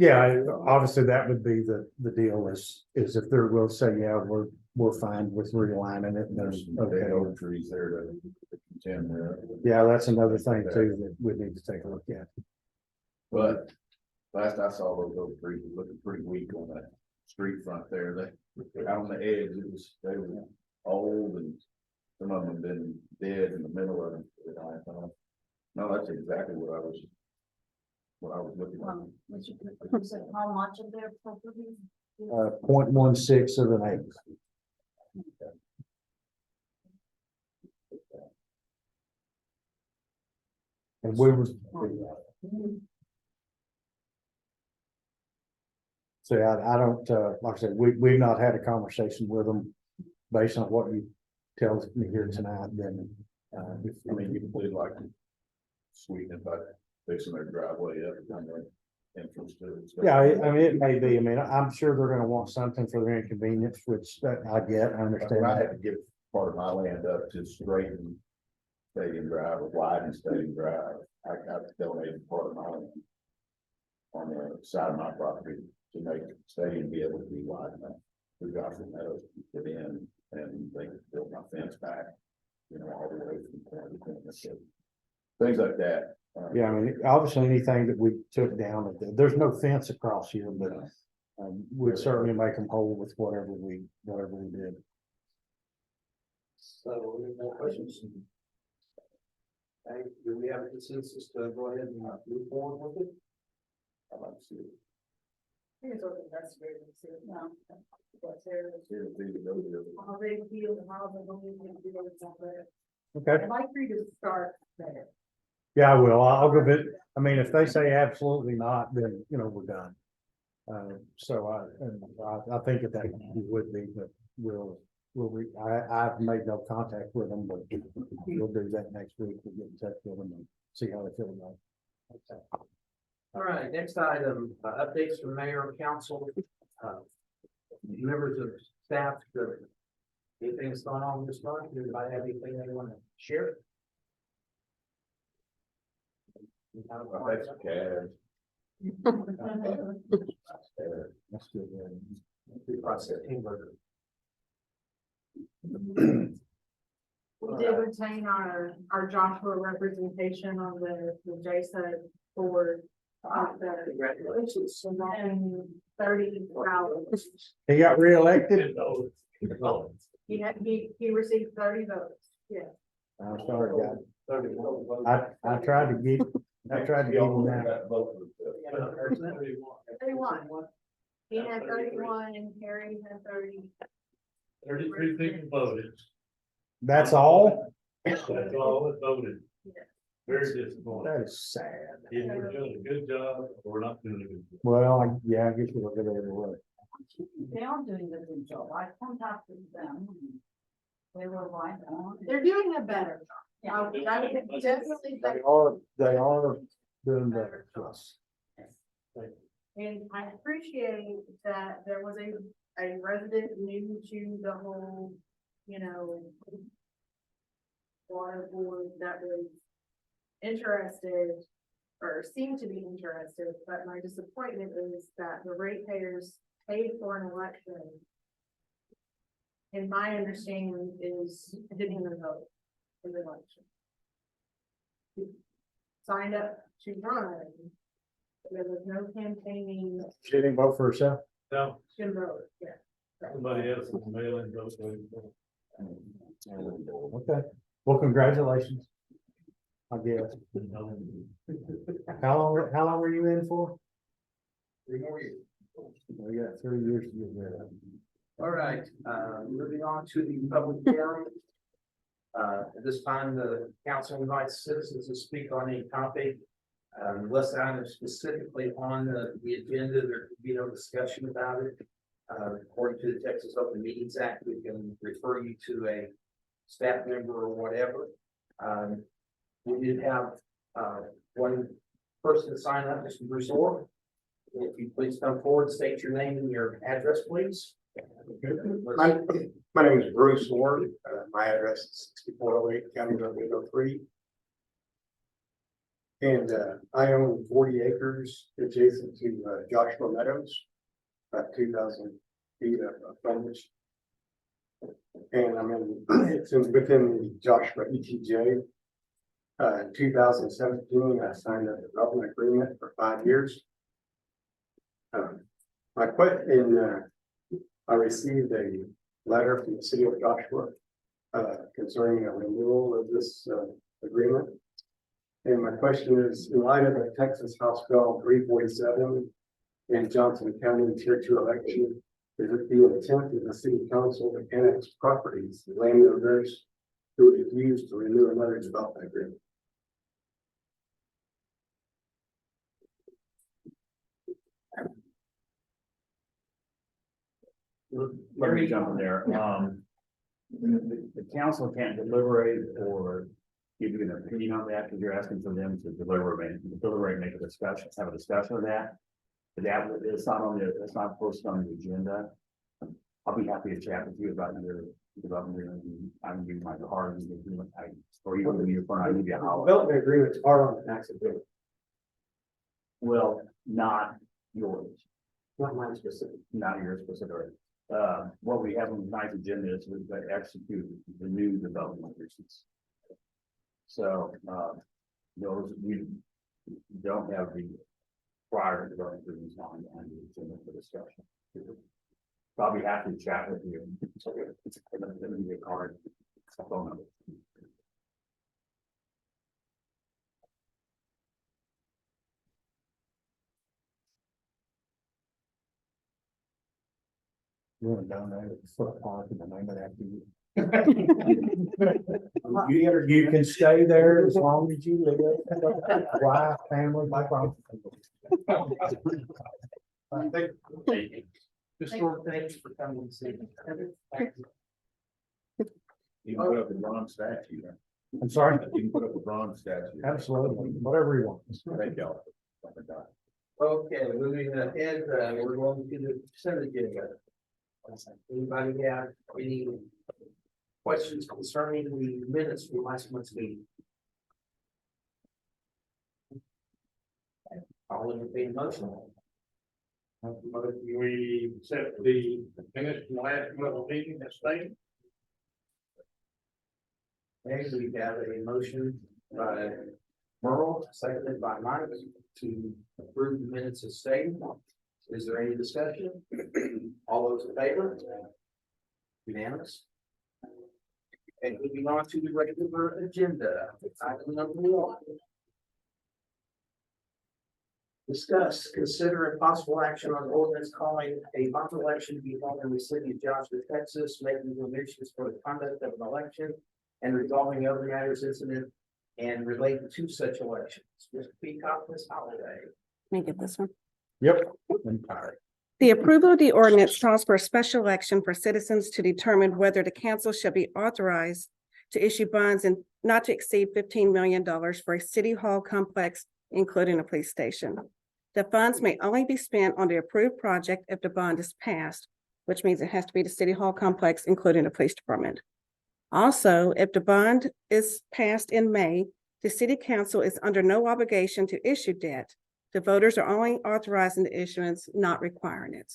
Speaker 4: yeah, obviously that would be the deal is if they're will say, yeah, we're fine with realigning it. And
Speaker 11: There's
Speaker 4: there's
Speaker 11: big
Speaker 4: okay.
Speaker 11: oak trees there to contend there.
Speaker 4: Yeah, that's another thing too that we need to take a look at.
Speaker 11: But last I saw those oak trees were looking pretty weak on that street front there. They out on the edge, they were old and some of them have been dead in the middle of them. No, that's exactly what I was looking at.
Speaker 9: How much of their property?
Speaker 4: 0.16 of an acre. And we were. So I don't, like I said, we've not had a conversation with them based on what you tell me here tonight, then.
Speaker 11: I mean, you would like to sweeten it by fixing their driveway up and their entrance to it.
Speaker 4: Yeah, I mean, it may be, I'm sure they're gonna want something for their inconvenience, which I get, I understand.
Speaker 11: I had to give part of my land up to straighten Stadium Drive or widen Stadium Drive. I donated part of my land on the side of my property to make the stadium be able to be wide enough. We got from Meadows to get in and they built my fence back, all the way from corner to corner. So things like that,
Speaker 4: Yeah, I mean, obviously anything that we took down, there's no fence across here, but we'd certainly make them whole with whatever we did.
Speaker 1: So, any more questions? Okay, do we have a consensus to go ahead and move forward with it? I'd like to see it.
Speaker 6: Here's what the investigators said, no. What's there,
Speaker 11: Here, these are those.
Speaker 6: how they feel, and how they're going to do it, stuff like that.
Speaker 4: Okay,
Speaker 6: I'd like for you to start there.
Speaker 4: yeah, I will. I'll give it, I mean, if they say absolutely not, then, we're done. So I think that would be, but I've made no contact with them, but we'll do that next week. We'll get in touch with them and see how they feel about it.
Speaker 1: Okay. All right, next item, updates from mayor and council. Members of staff, anything that's going on this month? Anybody have anything they want to share?
Speaker 11: That's cash.
Speaker 4: That's good.
Speaker 1: Process.
Speaker 6: We did retain our Joshua representation on the JSA board.
Speaker 1: Congratulations.
Speaker 6: And 30,000.
Speaker 4: He got reelected?
Speaker 6: He received 30 votes, yeah.
Speaker 4: I'm sorry, guys. I tried to get him that.
Speaker 6: 31. He had 31 and Harry had 30.
Speaker 2: 33 people voted.
Speaker 4: That's all?
Speaker 2: That's all that voted.
Speaker 6: Yeah.
Speaker 2: Very disappointed.
Speaker 4: That is sad.
Speaker 2: Either we're doing a good job or we're not doing a good job.
Speaker 4: Well, I guess you look at it every way.
Speaker 9: They are doing a good job. I contacted them. They were right on.
Speaker 6: They're doing a better job. I would definitely say,
Speaker 4: They are doing better. Yes.
Speaker 6: and I appreciate that there was a resident new to the whole, water board that was interested or seemed to be interested, but my disappointment is that the ratepayers paid for an election. And my understanding is didn't even vote in the election. Signed up to run. There was no campaigning,
Speaker 4: She didn't vote for herself?
Speaker 2: Now,
Speaker 6: to vote, yeah.
Speaker 2: somebody else is mailing those.
Speaker 4: Okay. Well, congratulations. I guess. How long were you in for?
Speaker 1: 3 more years.
Speaker 4: We got 3 years to get rid of.
Speaker 1: All right, moving on to the public hearing. At this time, the council invites citizens to speak on any topic. Unless I'm specifically on the agenda, there could be no discussion about it. According to the Texas Open Meetings Act, we can refer you to a staff member or whatever. We did have one person sign up, Mr. Bruce Orr. If you please come forward, state your name and your address, please.
Speaker 12: My name is Bruce Ward. My address is 6408 County Road 803. And I own 40 acres adjacent to Joshua Meadows, about 2,000 feet of frontage. And it's within the Joshua ETJ. In 2017, I signed a development agreement for 5 years. I received a letter from the city of Joshua concerning a renewal of this agreement. And my question is, in light of the Texas House Bill 347 and Johnson County Tier 2 election, is it the intent of the city council to annex properties, landowners who refuse to renew another development agreement?
Speaker 11: Let me jump in there. The council can't deliberate or give you an opinion on that because you're asking for them to deliberate, make a discussion, have a discussion of that. But it's not it's not posted on the agenda. I'll be happy to chat with you about your development. I can give you my card and or you can give your phone, I give you a holler.
Speaker 12: Development agreements are on the tax bill,
Speaker 11: Well, not yours,
Speaker 12: not mine specific.
Speaker 11: not your specific. What we have on tonight's agenda is we've got to execute the new development agreements. So, those, we don't have the prior to going through these on the agenda for discussion. Probably happy to chat with you. So it's gonna be a card. Phone number.
Speaker 4: You want to donate it for a park and the name of that. You can stay there as long as you live. Wife, family, my problem.
Speaker 1: Just for thanks for coming to see.
Speaker 11: You can put up a bronze statue.
Speaker 4: I'm sorry.
Speaker 11: You can put up a bronze statue.
Speaker 4: Absolutely, whatever you want.
Speaker 11: Thank y'all.
Speaker 1: Okay, moving ahead, we're going to the consent agenda. Anybody have any questions concerning the minutes from last month's meeting? I'll entertain a motion.
Speaker 10: We accept the minutes from the last month's meeting as stated.
Speaker 1: Okay, we have a motion by Merle, seconded by Mike, to approve the minutes as stated. Is there any discussion? All those in favor? Unanimous. And moving on to the regular agenda, item number 1. Discuss, consider and possible action on ordinance calling a bond election to be held in the city of Joshua, Texas, making provisions for the conduct of an election and resolving other matters incident and related to such elections. Mr. Peacock, Ms. Holiday.
Speaker 13: Let me get this one.
Speaker 4: Yep. I'm tired.
Speaker 13: The approval of the ordinance calls for a special election for citizens to determine whether the council shall be authorized to issue bonds and not to exceed $15 million for a city hall complex, including a police station. The funds may only be spent on the approved project if the bond is passed, which means it has to be the city hall complex, including the police department. Also, if the bond is passed in May, the city council is under no obligation to issue debt. The voters are only authorizing the issuance, not requiring it.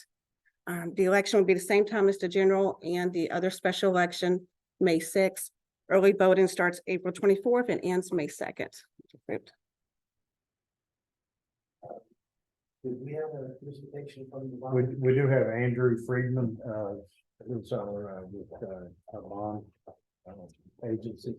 Speaker 13: The election will be the same time as the general and the other special election, May 6th. Early voting starts April 24th and ends May 2nd.
Speaker 1: Do we have a presentation from the
Speaker 4: We,
Speaker 1: bond?
Speaker 4: we do have Andrew Friedman, who's our, a bond agency.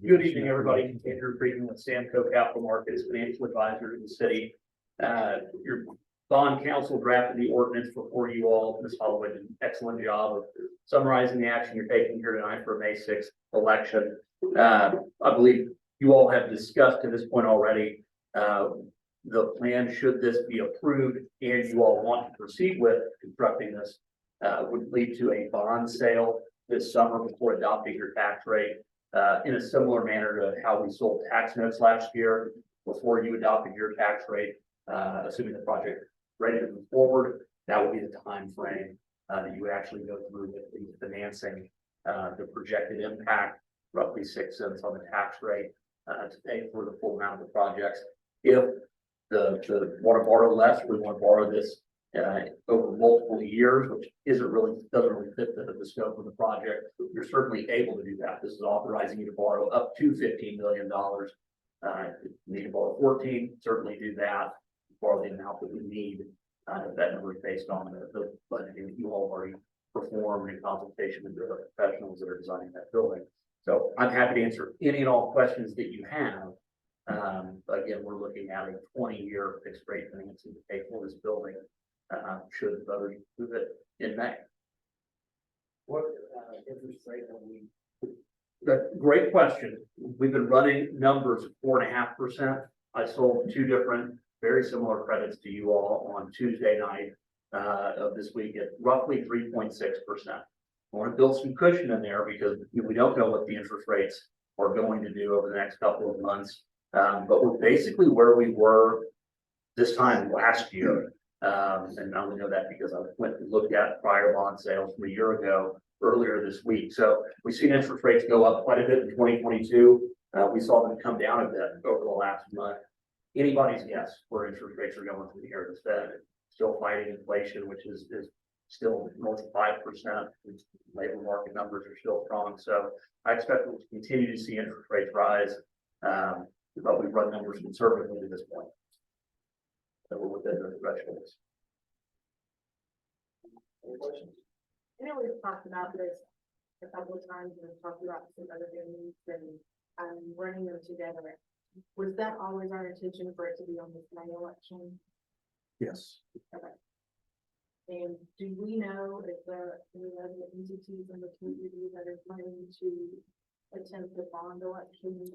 Speaker 14: Good evening, everybody. Andrew Friedman with Samco Capital Markets, financial advisor to the city. Your bond council drafted the ordinance before you all. Ms. Holloway did an excellent job of summarizing the action you're taking here tonight for a May 6th election. I believe you all have discussed to this point already, the plan, should this be approved and you all want to proceed with constructing this, would lead to a bond sale this summer before adopting your tax rate. In a similar manner to how we sold tax notes last year before you adopted your tax rate, assuming the project is ready to move forward, that would be the time frame that you would actually go through with the financing, the projected impact, roughly 6 cents on the tax rate to pay for the full amount of the projects. If the want to borrow less, we want to borrow this over multiple years, which doesn't really fit the scope of the project. You're certainly able to do that. This is authorizing you to borrow up to $15 million. If you need to borrow 14, certainly do that. Borrow the amount that we need. That number is based on the budgeting that you all already performed in consultation with the professionals that are designing that building. So I'm happy to answer any and all questions that you have. Again, we're looking at a 20-year fixed rate financing to pay for this building. Should the voters move it in May.
Speaker 1: What interest rate are we?
Speaker 14: Great question. We've been running numbers of 4.5%. I sold 2 different, very similar credits to you all on Tuesday night of this week at roughly 3.6%. I want to build some cushion in there because we don't know what the interest rates are going to do over the next couple of months. But we're basically where we were this time last year. And I only know that because I went and looked at prior bond sales from a year ago earlier this week. So we've seen interest rates go up quite a bit in 2022. We saw them come down a bit over the last month. Anybody's guess where interest rates are going from here. The Fed still fighting inflation, which is still north of 5%. Labor market numbers are still strong. So I expect we'll continue to see interest rates rise. we probably run numbers conservatively at this point. So we're within the thresholds. Any questions?
Speaker 6: I know we've talked about this a couple of times and talked about some other things and running them together. Was that always our intention for it to be on this May election?
Speaker 4: Yes.
Speaker 6: Okay. And do we know if there are any other entities in the community that are planning to attempt the bond election?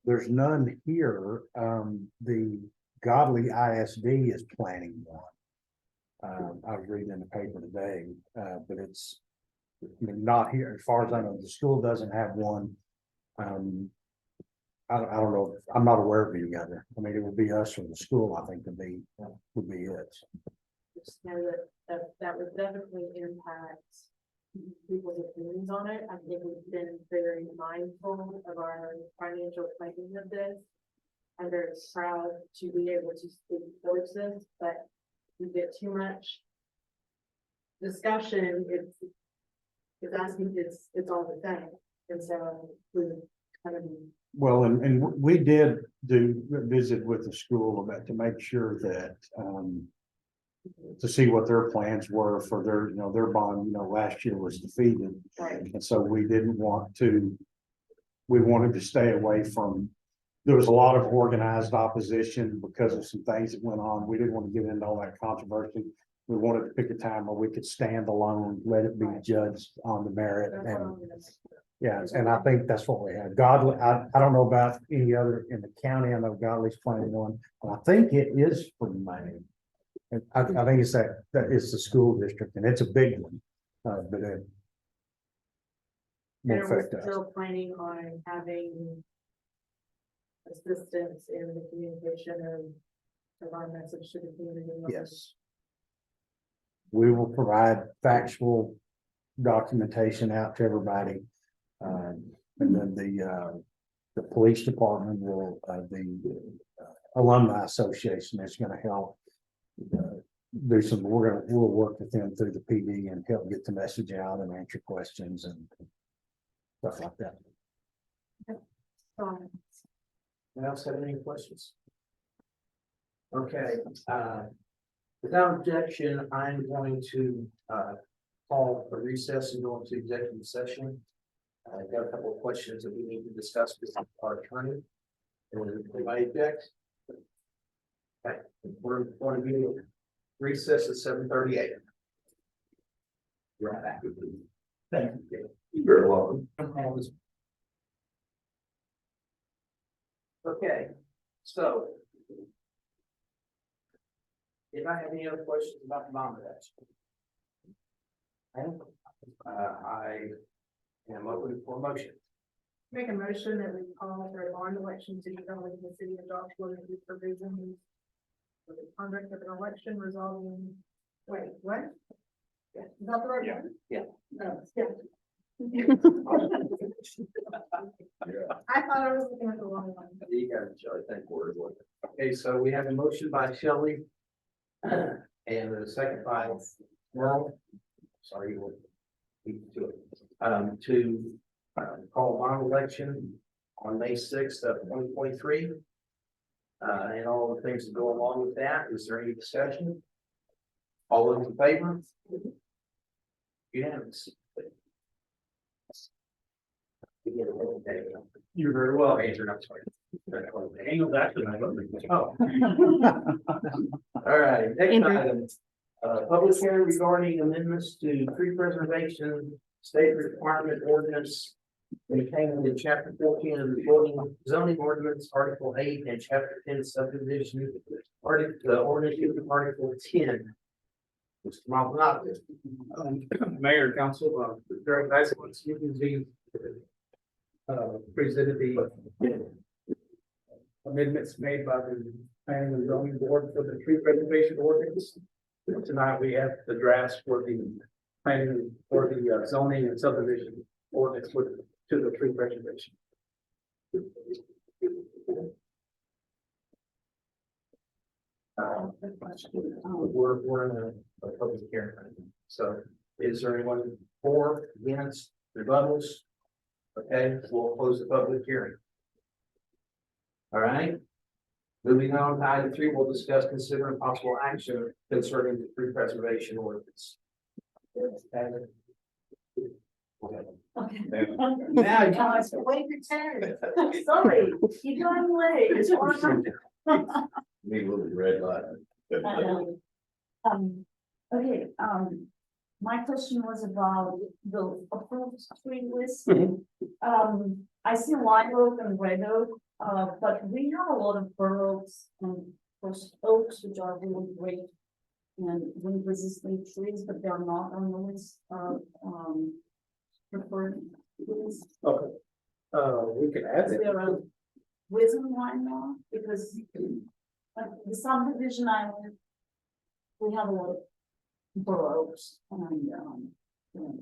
Speaker 4: There's none here. The Godly ISD is planning one. I was reading in the paper today, but it's, I mean, not here. As far as I know, the school doesn't have one. I don't know. I'm not aware of any other. I mean, it would be us from the school, I think would be it.
Speaker 6: Just know that would definitely impact people's opinions on it. I think we've been very mindful of our financial planning of this. I'm very proud to be able to speak towards this, but we get too much discussion, it's asking, it's all the same. And so we kind of.
Speaker 4: Well, and we did visit with the school about to make sure that, to see what their plans were for their, their bond, last year was defeated.
Speaker 6: Right.
Speaker 4: And so we wanted to stay away from, there was a lot of organized opposition because of some things that went on. We didn't want to get into all that controversy. We wanted to pick a time where we could stand alone, let it be judged on the merit. And yeah, and I think that's what we had. Godly, I don't know about any other in the county. I know Godly's planning one. And I think it is for May. And I think it's that it's the school district and it's a big one. But it won't
Speaker 6: And we're
Speaker 4: affect us.
Speaker 6: still planning on having assistance in the communication of our message to the community.
Speaker 4: Yes. We will provide factual documentation out to everybody. And then the police department will, the alumni association is going to help do some, we'll work with them through the PD and help get the message out and answer questions and stuff like that.
Speaker 6: Anyone
Speaker 1: else have any questions? Okay, without objection, I'm going to call for recess and go into executive session. I've got a couple of questions that we need to discuss with our attorney. And anybody object? Okay, we're going to be recess at 7:38. Right back. Thank you.
Speaker 11: You're very welcome.
Speaker 1: Okay, so. If I have any other questions about the bond election? I am open for a motion.
Speaker 6: Make a motion that we call for a bond election to be held in the city of Joshua with the provisions for the conduct of an election resolving, wait, what? Yeah, is that the right one?
Speaker 1: Yeah.
Speaker 6: No, yeah. I thought I was looking at the wrong one.
Speaker 1: You got it, Shelley. Thank you. Okay, so we have a motion by Shelley. And a second by Merle. Sorry, you will beat to it. To call a bond election on May 6th of 2023. And all the things that go along with that. Is there any discussion? All those in favor? Unanimous.
Speaker 14: You're very well.
Speaker 1: Andrew, I'm sorry.
Speaker 14: Hang on back to my
Speaker 1: Oh. All right, next item, public hearing regarding amendments to tree preservation state requirement ordinance contained in chapter 14 of the zoning ordinance, article 8, and chapter 10 subdivision, article 10. Mr. Maldonado.
Speaker 8: Mayor, council, during last month's meeting, presented the amendments made by the planning and zoning board for the tree preservation ordinance. Tonight, we have the drafts for the planning, for the zoning and subdivision ordinance to the tree preservation.
Speaker 1: We're in a public hearing. So is there anyone for, against, rebuttals? Okay, we'll close the public hearing. All right. Moving on, to item 3, we'll discuss consider and possible action concerning the tree preservation ordinance. Now, you
Speaker 6: Guys, wait your turn. Sorry, you got late. It's hard.
Speaker 11: Need a little red light.
Speaker 9: Okay, my question was about the approved tree list. I see live oak and red oak, but we have a lot of bur oaks and first oaks, which are really great and wind resistant trees, but they're not on the list of, preferred trees.
Speaker 12: Okay. We can add
Speaker 9: Is
Speaker 12: it.
Speaker 9: there a reason why not? Because the subdivision I live, we have a lot of bur oaks and, you know,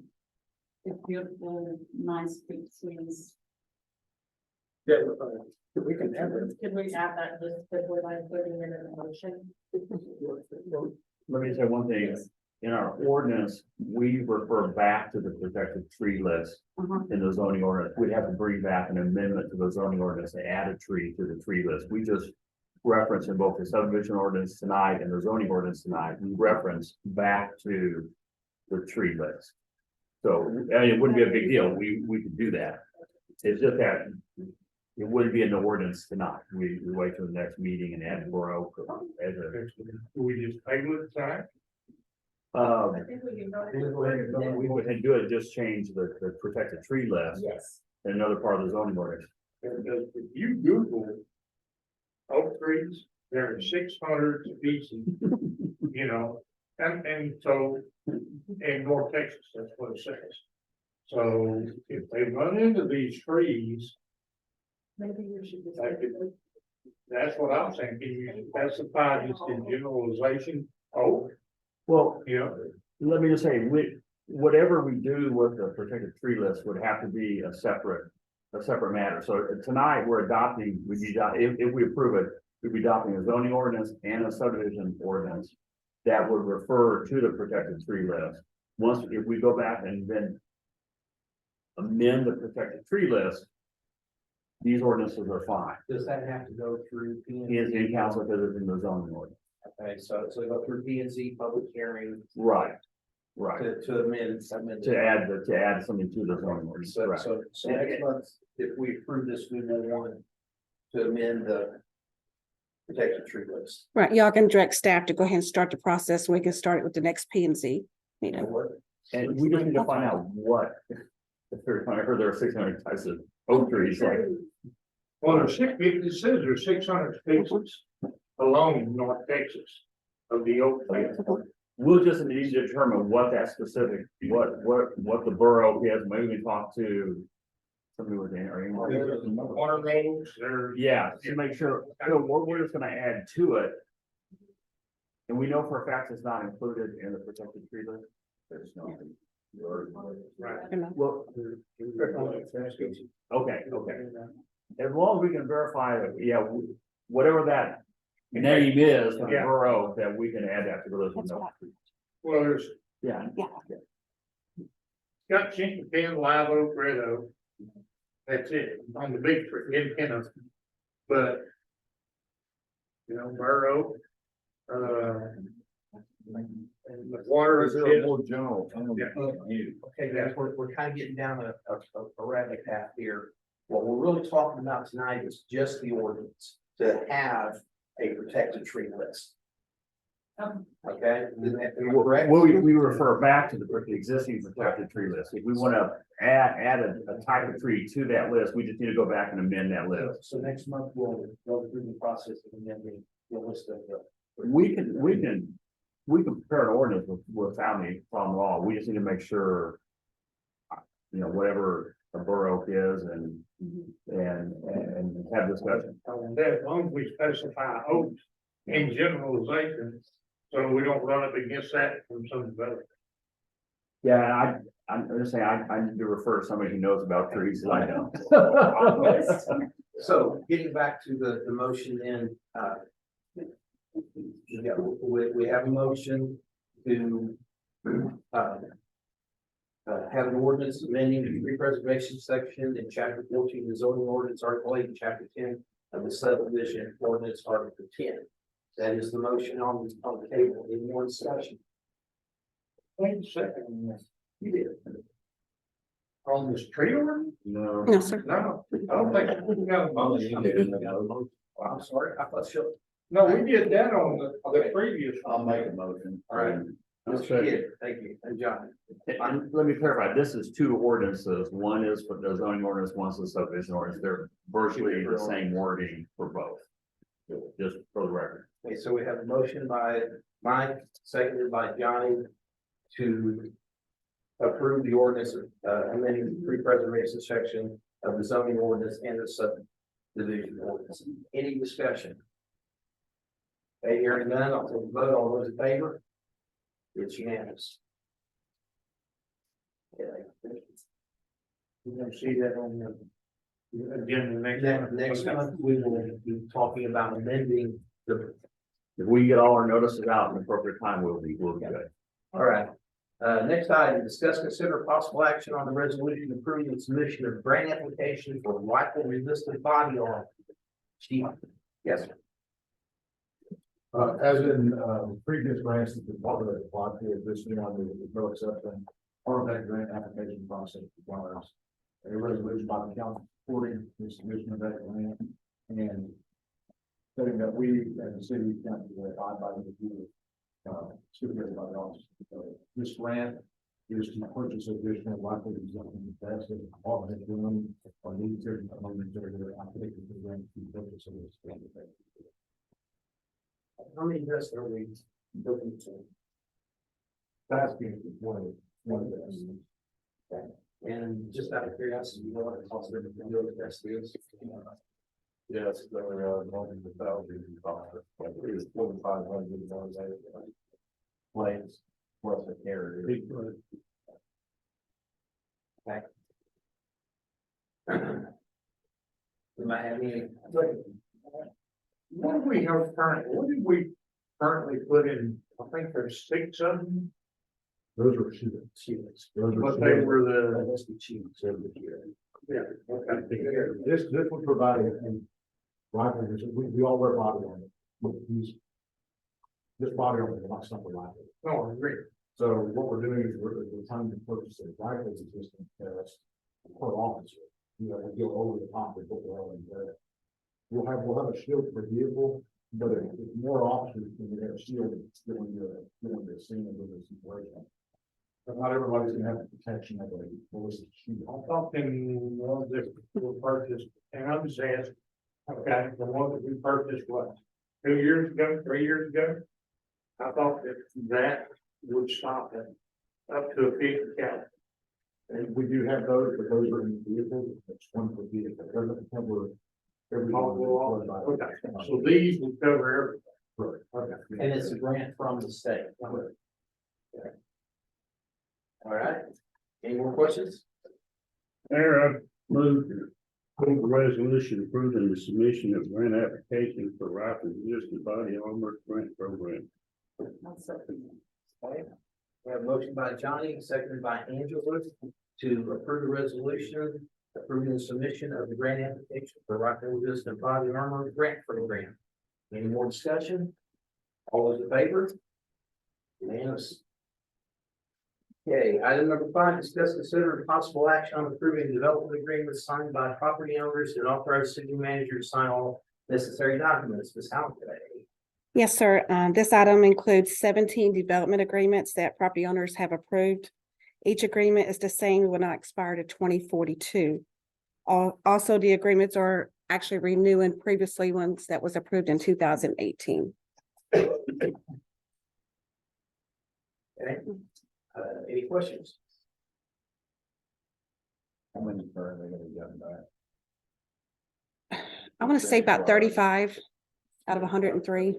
Speaker 9: they're beautiful, nice big trees.
Speaker 12: Yeah, we can add it.
Speaker 6: Can we add that list before I put it in a motion?
Speaker 2: Let me say one thing, in our ordinance, we refer back to the protected tree list in the zoning ordinance. We'd have to bring back an amendment to the zoning ordinance to add a tree to the tree list. We just reference in both the subdivision ordinance tonight and the zoning ordinance tonight, we reference back to the tree list. So, I mean, it wouldn't be a big deal, we could do that. It's just that it wouldn't be in the ordinance tonight, we wait till the next meeting and add bur oak as a.
Speaker 10: We just table it tonight?
Speaker 9: I think we can go ahead and-
Speaker 2: We would do it, just change the protected tree list
Speaker 9: Yes.
Speaker 2: in another part of the zoning ordinance.
Speaker 10: If you Google oak trees, there are 600 species, you know, and so in North Texas, that's what it says. So if they run into these trees,
Speaker 6: Maybe you should just.
Speaker 10: that's what I'm saying, can you specify just in generalization, oak,
Speaker 2: Well,
Speaker 10: you know?
Speaker 2: let me just say, whatever we do with the protected tree list would have to be a separate matter. So tonight, we're adopting, if we approve it, we'd be adopting a zoning ordinance and a subdivision ordinance that would refer to the protected tree list. Once, if we go back and then amend the protected tree list, these ordinances are fine.
Speaker 1: Does that have to go through P and Z?
Speaker 2: He is in council because it's in the zoning ordinance.
Speaker 1: Okay, so go through P and Z public hearing
Speaker 2: Right.
Speaker 1: to amend.
Speaker 2: To add something to the zoning ordinance,
Speaker 1: So,
Speaker 2: right.
Speaker 1: so next month, if we approve this, we will want to amend the protected tree list.
Speaker 13: Right, y'all can direct staff to go ahead and start the process, and we can start it with the next P and Z meeting.
Speaker 2: And we just need to find out what, I heard there are 600 types of oak trees, like,
Speaker 10: Well, it says there's 600 species alone in North Texas of the oak tree.
Speaker 2: we'll just need to determine what that specific, what the bur oak is, maybe we talk to somebody with the area.
Speaker 10: One of those, there's.
Speaker 2: Yeah, to make sure, so we're just gonna add to it. And we know for a fact it's not included in the protected tree list.
Speaker 11: There's no.
Speaker 10: Right.
Speaker 2: Well, okay. As long as we can verify that, yeah, whatever that name is, for the
Speaker 10: Yeah.
Speaker 2: bur oak, that we can add that to the list.
Speaker 13: That's what
Speaker 10: Well, there's
Speaker 2: Yeah.
Speaker 10: got chinkapin, live oak, red oak. That's it, on the big tree, independent. But. You know, bur oak. And the water is.
Speaker 11: more general?
Speaker 1: Okay, guys, we're kind of getting down a rabbit path here. What we're really talking about tonight is just the ordinance to have a protected tree list. Okay? Am I correct?
Speaker 2: Well, we refer back to the existing protected tree list. If we want to add a type of tree to that list, we just need to go back and amend that list.
Speaker 1: So next month, we'll go through the process of amending the list of the.
Speaker 2: We can prepare an ordinance without any problem at all. We just need to make sure, you know, whatever a bur oak is and have discussion.
Speaker 10: As long as we specify oaks in generalization, so we don't run up against that from some developer.
Speaker 2: Yeah, I'm just saying, I need to refer to somebody who knows about trees, and I don't.
Speaker 1: So getting back to the motion then, yeah, we have a motion to, have an ordinance amending the tree preservation section in chapter 14, the zoning ordinance, article 8, and chapter 10, of the subdivision ordinance Article 10. That is the motion on the table. Any more discussion?
Speaker 10: Wait a second.
Speaker 1: You did.
Speaker 10: On this tree order?
Speaker 11: No.
Speaker 13: No, sir.
Speaker 10: No, I don't think we got a motion.
Speaker 1: I'm sorry, I thought so.
Speaker 10: No, we did that on the previous.
Speaker 11: I'll make a motion.
Speaker 1: All right. Mr. Kidd, thank you, and John.
Speaker 2: And let me clarify, this is two ordinances. One is for the zoning ordinance, one's the subdivision ordinance. They're virtually the same wording for both. Just for the record.
Speaker 1: Okay, so we have a motion by Mike, seconded by Johnny to approve the ordinance, amending the tree preservation section of the zoning ordinance and the subdivision ordinance. Any discussion? Okay, hearing none, I'll take a vote. All those in favor? It's unanimous. Okay.
Speaker 10: You're gonna see that on the agenda
Speaker 1: Next month, we will be talking about amending the,
Speaker 2: If we get all our notices out in the appropriate time, we'll be good.
Speaker 1: all right. Next item, discuss, consider possible action on the resolution approving the submission of grant application for rifle resistant body armor. Chief, yes, sir.
Speaker 7: As in, previous grants that the public applied to, this new one is no exception. Part of that grant application process requires a resolution by the council supporting the submission of that grant and saying that we as a city county will abide by the supervised by the office. This grant is to purchase additional rifles and that's the department is doing or needs certain components that are I think the grant to purchase of this.
Speaker 1: How many vests are we looking to?
Speaker 7: That's being one of the.
Speaker 1: Okay. And just out of curiosity, you know what it costs them to do the vest is?
Speaker 7: Yes, they're more than $1,000. It's $4,500. Planes, plus the carrier.
Speaker 1: Okay. We might have any.
Speaker 10: What do we have currently? What did we currently put in? I think there's 6 of them.
Speaker 7: Those were shields. Those
Speaker 10: But they were the.
Speaker 1: That's the cheapest over here.
Speaker 10: Yeah, okay.
Speaker 7: This would provide a rifle, we all wear body armor. This body armor is not something like it.
Speaker 10: No, I agree.
Speaker 7: So what we're doing is we're trying to purchase a rifle existing test per officer. You know, we go over the top and put the all in there. We'll have a shield per vehicle, but if more officers can get a shield, it's going to scene of the situation. But not everybody's gonna have the protection of a ballistic shield.
Speaker 10: I'm talking, well, this was purchased, and I'm just asking, okay, the one that we purchased, what, 2 years ago, 3 years ago? I thought that would stop it up to a 50 caliber.
Speaker 7: And we do have those, but those are in the vehicle, it's one per vehicle, it doesn't cover every.
Speaker 10: Okay, so these will cover
Speaker 7: Right, okay.
Speaker 1: And it's a grant from the state. All right, any more questions?
Speaker 10: Mayor, I move a resolution approving the submission of grant application for rifle resistant body armor grant program.
Speaker 1: Okay. We have a motion by Johnny, seconded by Angela to approve the resolution approving the submission of the grant application for rifle resistant body armor grant program. Any more discussion? All those in favor? Unanimous. Okay, item number 5, discuss, consider and possible action on approving development agreements signed by property owners and authorize city manager to sign all necessary documents. Ms. Halliday.
Speaker 13: Yes, sir. This item includes 17 development agreements that property owners have approved. Each agreement is the same, will not expire to 2042. Also, the agreements are actually renewing previously ones that was approved in 2018.
Speaker 1: Okay, any questions?
Speaker 7: How many currently gonna be done by?
Speaker 13: I want to say about 35 out of 103.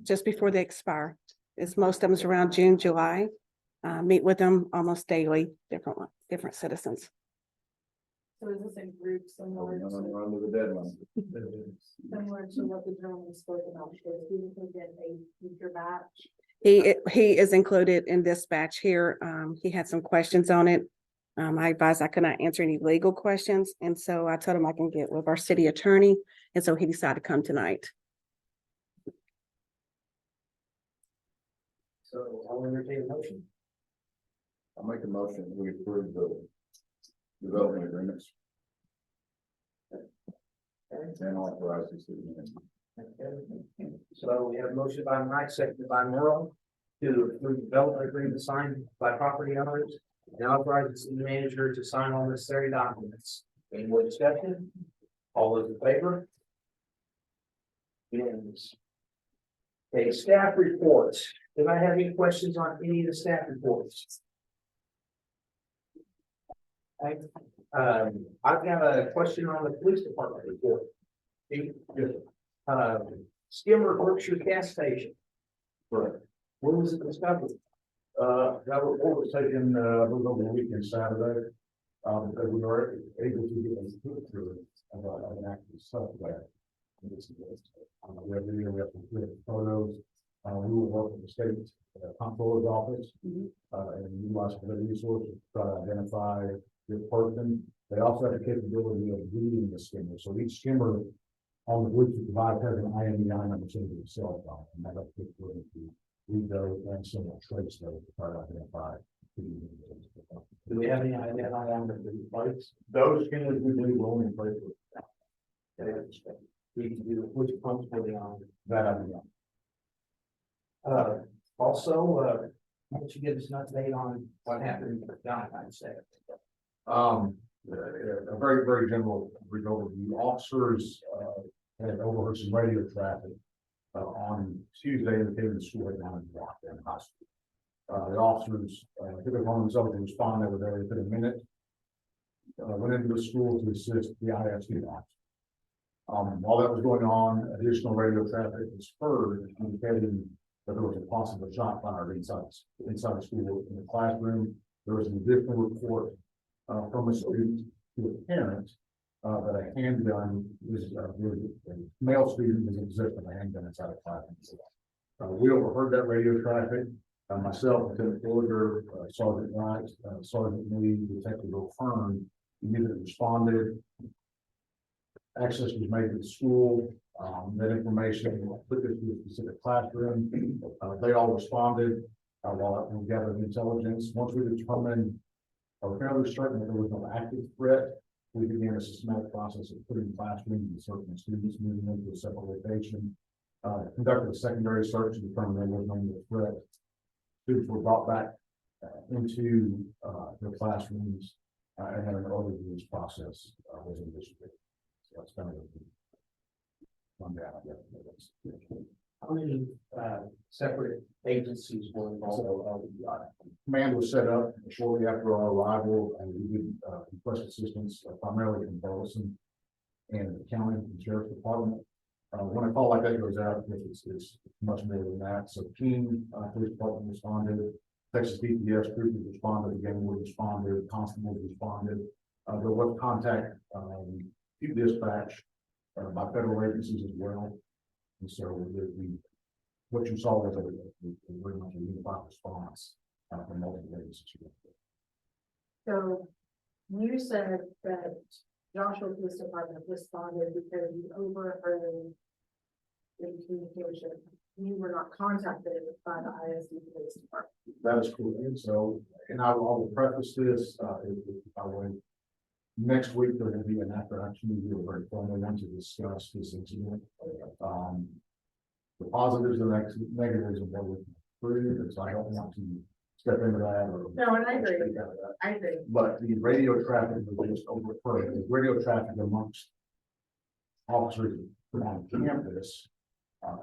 Speaker 13: Just before they expire. It's most of them's around June, July. Meet with them almost daily, different citizens.
Speaker 6: So is this a group similar to,
Speaker 7: Under the deadline.
Speaker 6: similar to what the gentleman spoke about, because we can get a future batch
Speaker 13: He is included in this batch here. He had some questions on it. I advised I could not answer any legal questions, and so I told him I can get with our city attorney, and so he decided to come tonight.
Speaker 1: So I'll entertain a motion.
Speaker 11: I'll make a motion, we approve the development agreements. And authorize the city manager.
Speaker 1: Okay. So we have a motion by Mike, seconded by Merle, to approve development agreement signed by property owners and authorize the city manager to sign all necessary documents. Any more discussion? All those in favor? Unanimous. Okay, staff reports. Did I have any questions on any of the staff reports? Okay. I've got a question on the police department report. Skimmer Berkshire gas station.
Speaker 10: Correct.
Speaker 1: When was it discovered?
Speaker 10: That report was taken, over the weekend Saturday. Because we were able to get a picture of an active suspect. We have video, we have some good photos. We will work with the state comptroller's office. And utilize the resources to try to identify this person. They also have the capability of reading the skimmer. So each skimmer on the Bluetooth device has an IMEI number to the cell phone. And that will pick to read those and similar trace those to try to identify.
Speaker 1: Do we have any idea how long they've been in place?
Speaker 10: Those skimmers we believe will only play for
Speaker 1: We can do which pumps were they on?
Speaker 10: that. I don't know.
Speaker 1: Also, why don't you give us an update on what happened with Valentine's Day?
Speaker 10: A very, very general overview. Officers, had overheard some radio traffic, on Tuesday in the school at 9 o'clock in high school. The officers, took it upon themselves to respond. They were there within a minute. Went into the school to assist the ISD officers. While that was going on, additional radio traffic was heard indicating that there was a possible shot fired inside the school in the classroom. There was an additional report from a student to a parent that a handgun was a male student was in possession of a handgun inside a classroom. We overheard that radio traffic. Myself, Lieutenant Fuller, Sergeant Wright, Sergeant Lee, Detective O'Fern immediately responded. Access was made to the school. That information put this to a specific classroom. They all responded while we gathered intelligence. Once we determined, or fairly certain that there was no active threat, we began a systematic process of putting classrooms and certain students moving into a separate location. Conducted a secondary search to determine there was no threat. Students were brought back into their classrooms, and then an early release process was initiated. So that's kind of one down.
Speaker 1: How many separate agencies were involved?
Speaker 10: Command was set up shortly after our arrival, and we did request assistance primarily from Burleson and the county and sheriff's department. When a call like that goes out, it's much more than that. So King Police Department responded, Texas DPS group responded, Gangwood responded, constables responded. There was contact to dispatch by federal agencies as well. And so what you saw was a very much a unified response from multiple agencies.
Speaker 6: So you said that Joshua Police Department responded because you overheard the communication. You were not contacted by the ISD Police Department.
Speaker 10: That is correct. And so, and I will preface this, if I would. Next week, there will be an after action review, very formal one to discuss this incident. The positives and negatives of what we proved, and so I don't want to step into that or.
Speaker 6: No, and I agree.
Speaker 10: speak out of that.
Speaker 6: I agree.
Speaker 10: But the radio traffic was just overheard. The radio traffic amongst officers on campus,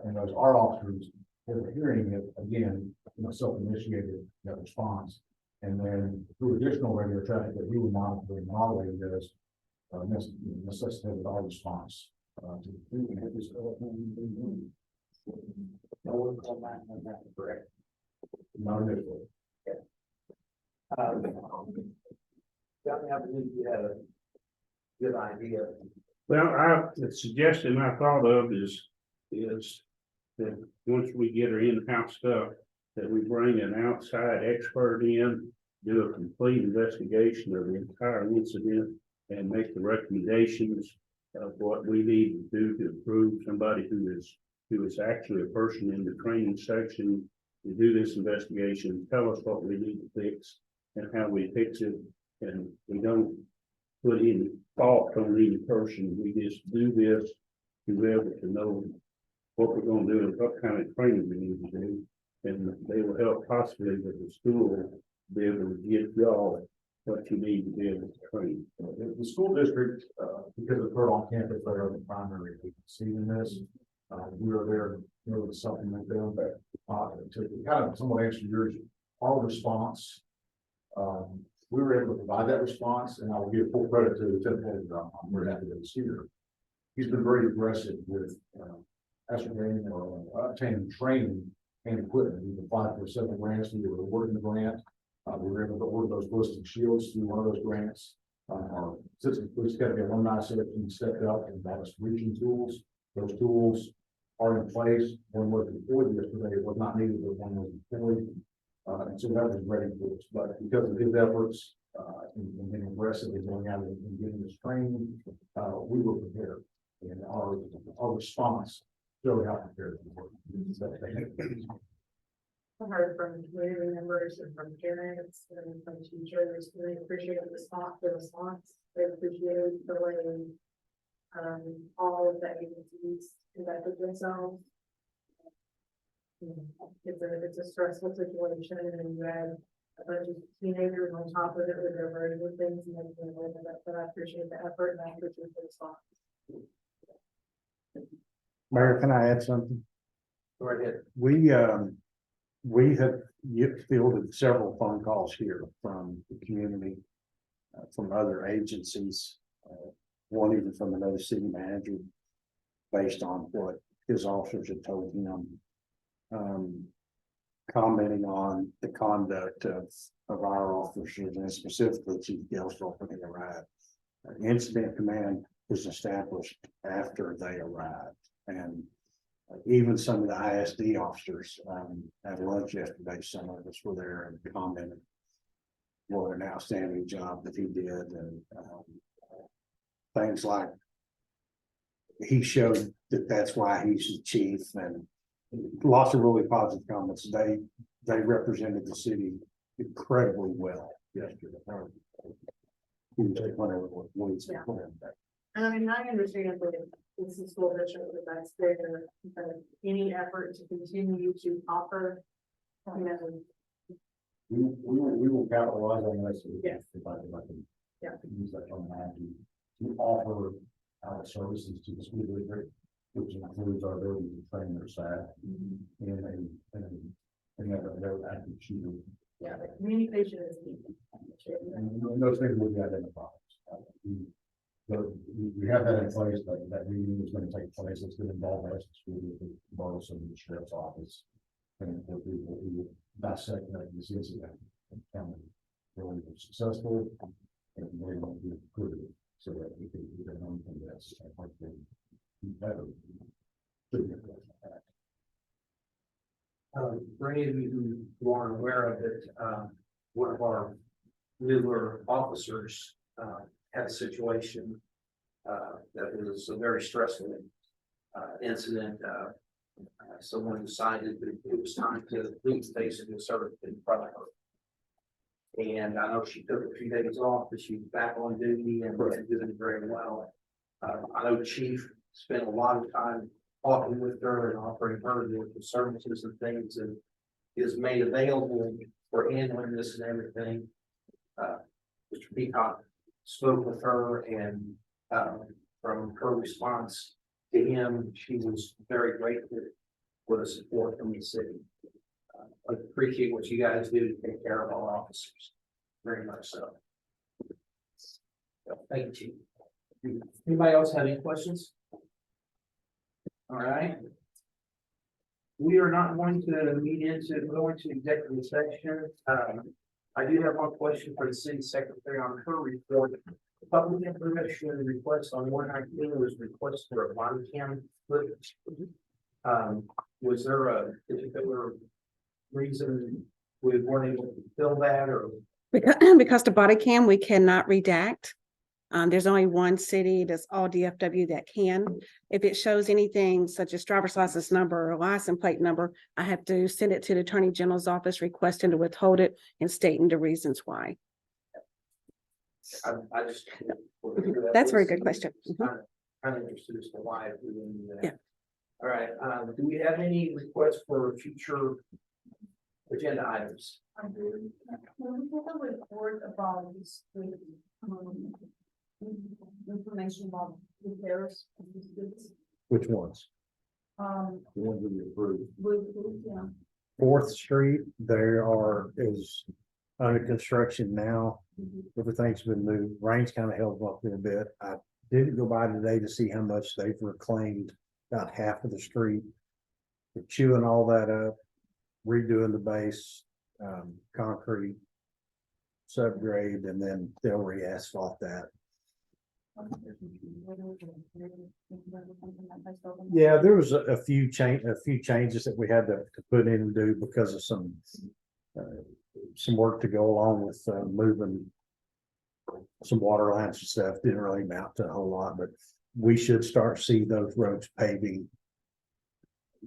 Speaker 10: and those our officers that were hearing it again, self-initiated that response. And then through additional radio traffic that we were monitoring on our radios, necessitated our response.
Speaker 1: No one called back on that, correct?
Speaker 10: Not initially.
Speaker 1: I believe you had a good idea.
Speaker 15: Well, the suggestion I thought of is that once we get our in-house stuff, that we bring an outside expert in, do a complete investigation of the entire incident and make the recommendations of what we need to do to improve somebody who is actually a person in the training section to do this investigation, tell us what we need to fix and how we fix it. And we don't put any fault on any person. We just do this to be able to know what we're gonna do and what kind of training we need to do. And they will help possibly with the school be able to get y'all what you need to be able to train.
Speaker 7: The school district, because of her on campus, they are the primary agency in this. We are there, you know, to supplement them, but, to kind of somewhat answer yours, our response, we were able to provide that response, and I will give full credit to Lieutenant Holder. I'm very happy to see her. He's been very aggressive with, ascertaining or obtaining training and equipment. We've applied for several grants, we were awarded the grant. We were able to order those ballistic shields through one of those grants. Our Citizens Police Academy alumni section stepped up and bought us breaching tools. Those tools are in place. One was deployed yesterday, it was not needed, but one was deployed. And so that was ready for us, but because of his efforts, in being aggressive and going out and getting this training, we were prepared. And our response showed how prepared we were.
Speaker 6: I heard from community members and from parents and from teachers, really appreciate the response. They appreciated the way all of the agencies conducted themselves. It's a stressful situation, and you had a bunch of teenagers on top of it with their very good things, and everything like that. But I appreciate the effort and I appreciate the response.
Speaker 4: Mayor, can I add something?
Speaker 1: Go ahead.
Speaker 4: We have fielded several phone calls here from the community, from other agencies, one even from another city manager, based on what his officers had told him, commenting on the conduct of our officers and specifically Chief Gelsdorf when he arrived. Incident command was established after they arrived, and even some of the ISD officers, at lunch yesterday, some of us were there and commented what an outstanding job that he did, and things like he showed that that's why he's the chief, and lots of really positive comments. They represented the city incredibly well yesterday.
Speaker 6: And I mean, I understand that it's a school district, that that's their, but any effort to continue to offer, you know.
Speaker 7: We will capitalize on this.
Speaker 6: Yes.
Speaker 7: If I can.
Speaker 6: Yeah.
Speaker 7: Use that terminology to offer our services to the school district, which includes our ability to train their staff and that they're active shooter.
Speaker 6: Yeah, the communication is key.
Speaker 7: And those things will be identified. We have that in place, but that meeting is going to take place. It's going to involve us, the school district, involve some of the sheriff's office. And we will dissect this incident and found it really successful and really want to be good so that we can do that on this. I think they better.
Speaker 1: For any of you who aren't aware of it, one of our newer officers had a situation that was a very stressful incident. Someone decided that it was time to leave basically serve in front of her. And I know she took a few days off, but she was back on duty and did very well. I know Chief spent a lot of time talking with her and offering her the services and things, and is made available for handling this and everything. Mr. Peacock spoke with her, and from her response to him, she was very grateful for the support from the city. I appreciate what you guys do to take care of our officers, very much so. Thank you, Chief. Anybody else have any questions? All right. We are not going to go into executive session. I do have one question for the city secretary on her report. Public information request on 119 was request for a body cam footage. Was there a particular reason we weren't able to fill that or?
Speaker 13: Because, because the body cam, we cannot redact. There's only one city that's all DFW that can. If it shows anything such as driver's license number or license plate number, I have to send it to the Attorney General's office requesting to withhold it and stating the reasons why.
Speaker 1: I just.
Speaker 13: That's a very good question.
Speaker 1: Kind of interested as to why we didn't do that.
Speaker 13: Yeah.
Speaker 1: All right, do we have any requests for future agenda items?
Speaker 6: I do. When we get a report about this, information about repairs of these goods,
Speaker 4: Which ones?
Speaker 6: um,
Speaker 11: The ones that we approved.
Speaker 6: yeah.
Speaker 4: Fourth Street, is under construction now. Everything's been moved. Rain's kind of held up a bit. I didn't go by today to see how much they've reclaimed, about half of the street. They're chewing all that up, redoing the base, concrete, subgrade, and then they'll re-asphalt that. Yeah, there was a few changes that we had to put in and do because of some work to go along with moving some water lines and stuff. Didn't really amount to a whole lot, but we should start see those roads paving.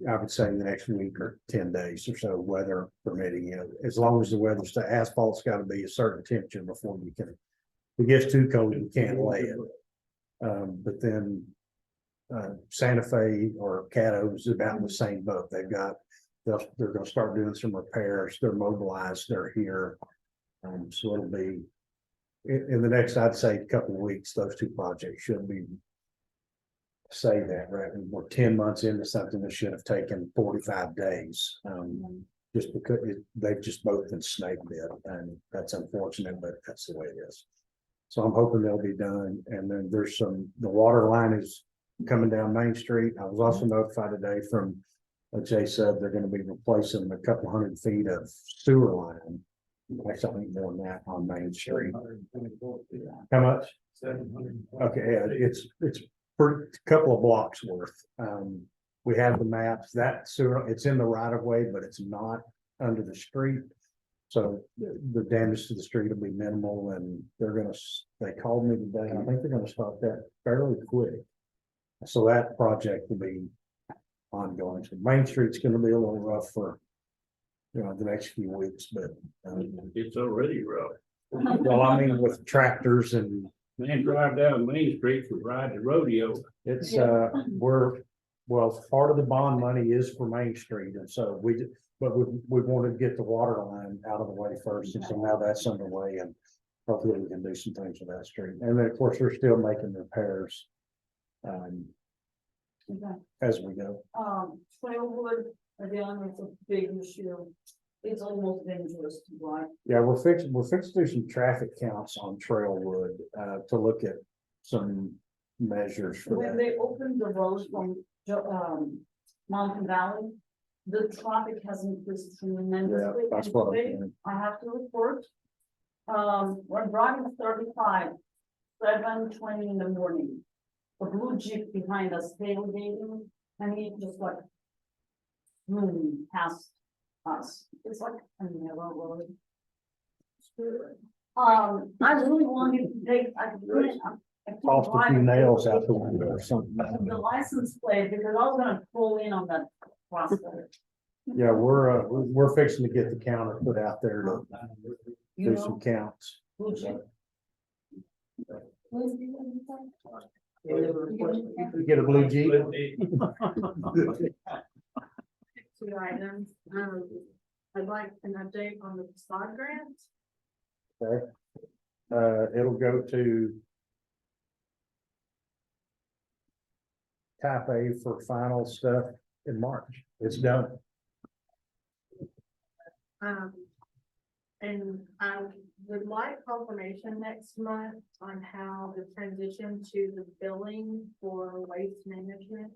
Speaker 4: I would say in the next week or 10 days or so, weather permitting. As long as the weather's, the asphalt's got to be a certain temperature before you can. If it gets too cold, you can't lay it. But then Santa Fe or Caddo is about in the same boat. They're going to start doing some repairs. They're mobilized. They're here. So it'll be in the next, I'd say, couple of weeks. Those two projects should be. Say that, right? We're 10 months into something that should have taken 45 days. Just because they've just both been snake bit, and that's unfortunate, but that's the way it is. So I'm hoping they'll be done. And then there's the water line is coming down Main Street. I was also notified today from Jay said they're going to be replacing a couple 100 feet of sewer line. Actually, I think more than that on Main Street. How much? 700. Okay, yeah, it's for a couple of blocks worth. We have the maps that sewer, it's in the right of way, but it's not under the street. So the damage to the street will be minimal, and they called me today. I think they're gonna start that fairly quick. So that project will be ongoing. So Main Street's gonna be a little rough for, the next few weeks, but.
Speaker 15: It's already rough.
Speaker 4: Well, I mean, with tractors and.
Speaker 15: Man, drive down Main Street for ride the rodeo.
Speaker 4: It's, part of the bond money is for Main Street, and so we wanted to get the water line out of the way first, and so now that's underway, and hopefully we can do some things with that street. And then, of course, they're still making repairs as we go.
Speaker 6: Trailwood, again, it's a big issue. It's almost dangerous to drive.
Speaker 4: Yeah, we're fixing to do some traffic counts on Trailwood, to look at some measures for
Speaker 6: When
Speaker 4: that.
Speaker 6: they opened the road from Mountain Valley, the traffic has increased tremendously.
Speaker 4: Yeah, that's
Speaker 6: And
Speaker 4: what I'm
Speaker 6: today,
Speaker 4: saying.
Speaker 6: I have to report, we're driving 35, 7:20 in the morning. A blue Jeep behind us tailgating, and he just like past us. It's like a narrow road. I really wanted to take, I couldn't
Speaker 4: Tossed a few nails out the window or something.
Speaker 6: the license plate, because I was gonna pull in on that crosswalk.
Speaker 4: Yeah, we're fixing to get the counter put out there to
Speaker 6: You
Speaker 4: do some
Speaker 6: know,
Speaker 4: counts.
Speaker 6: blue Jeep.
Speaker 4: You get a blue Jeep?
Speaker 6: Two items, I'd like an update on the facade grant.
Speaker 4: Okay. It'll go to type A for final stuff in March. It's done.
Speaker 6: And I would like confirmation next month on how the transition to the billing for waste management.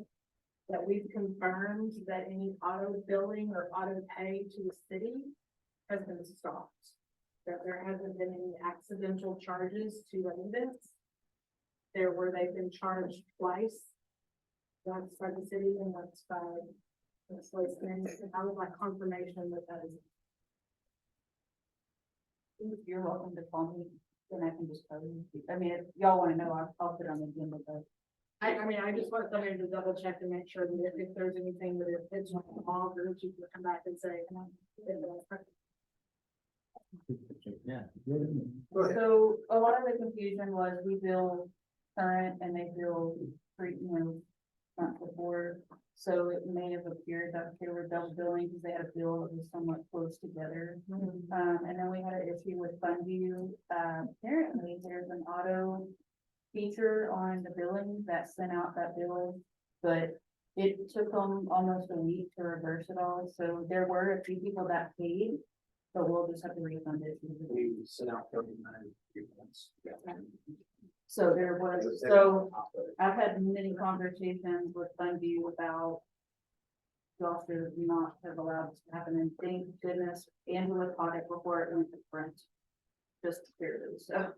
Speaker 6: That we've confirmed that any auto billing or auto pay to the city has been stopped. That there hasn't been any accidental charges to residents. There where they've been charged twice. Once by the city and once by
Speaker 5: So it's been, I would like confirmation that that is.
Speaker 9: You're welcome to call me, then I can just tell you. I mean, if y'all wanna know, I'll put it on the agenda, but
Speaker 5: I mean, I just want somebody to double check and make sure that if there's anything that if it's wrong, or that you can come back and say.
Speaker 1: Yeah.
Speaker 9: So a lot of the confusion was we bill current and they bill front before. So it may have appeared that they were double billing because they had a bill that was somewhat close together. And then we had an issue with FundView. Apparently there's an auto feature on the billing that sent out that bill, but it took them almost a week to reverse it all. So there were a few people that paid, but we'll just have to refund it.
Speaker 1: We sent out 39 months.
Speaker 9: So there was, so I've had many conversations with FundView about y'all should not have allowed this to happen, and thank goodness Angela caught it before it went to print. Just clearly, so,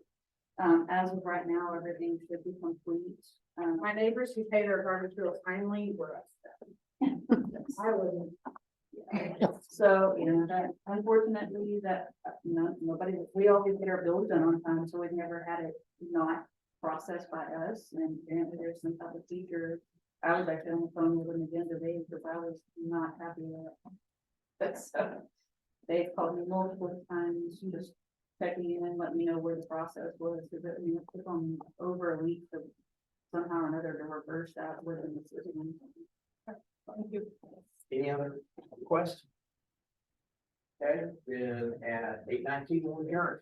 Speaker 9: as of right now, everything should be complete.
Speaker 5: My neighbors who pay their garbage bills timely were upset. I wouldn't.
Speaker 9: So, you know, that unfortunately that, nobody, we always get our bills done on time, so we've never had it not processed by us, and apparently there's some type of feature. I was actually on the phone with them again today because I was not happy with it. But so, they've called me multiple times, just checking in and letting me know where the process was, because it, it took them over a week to somehow or another to reverse that within the system.
Speaker 5: Thank you.
Speaker 1: Any other questions? Okay, then at 8:19, we'll adjourn.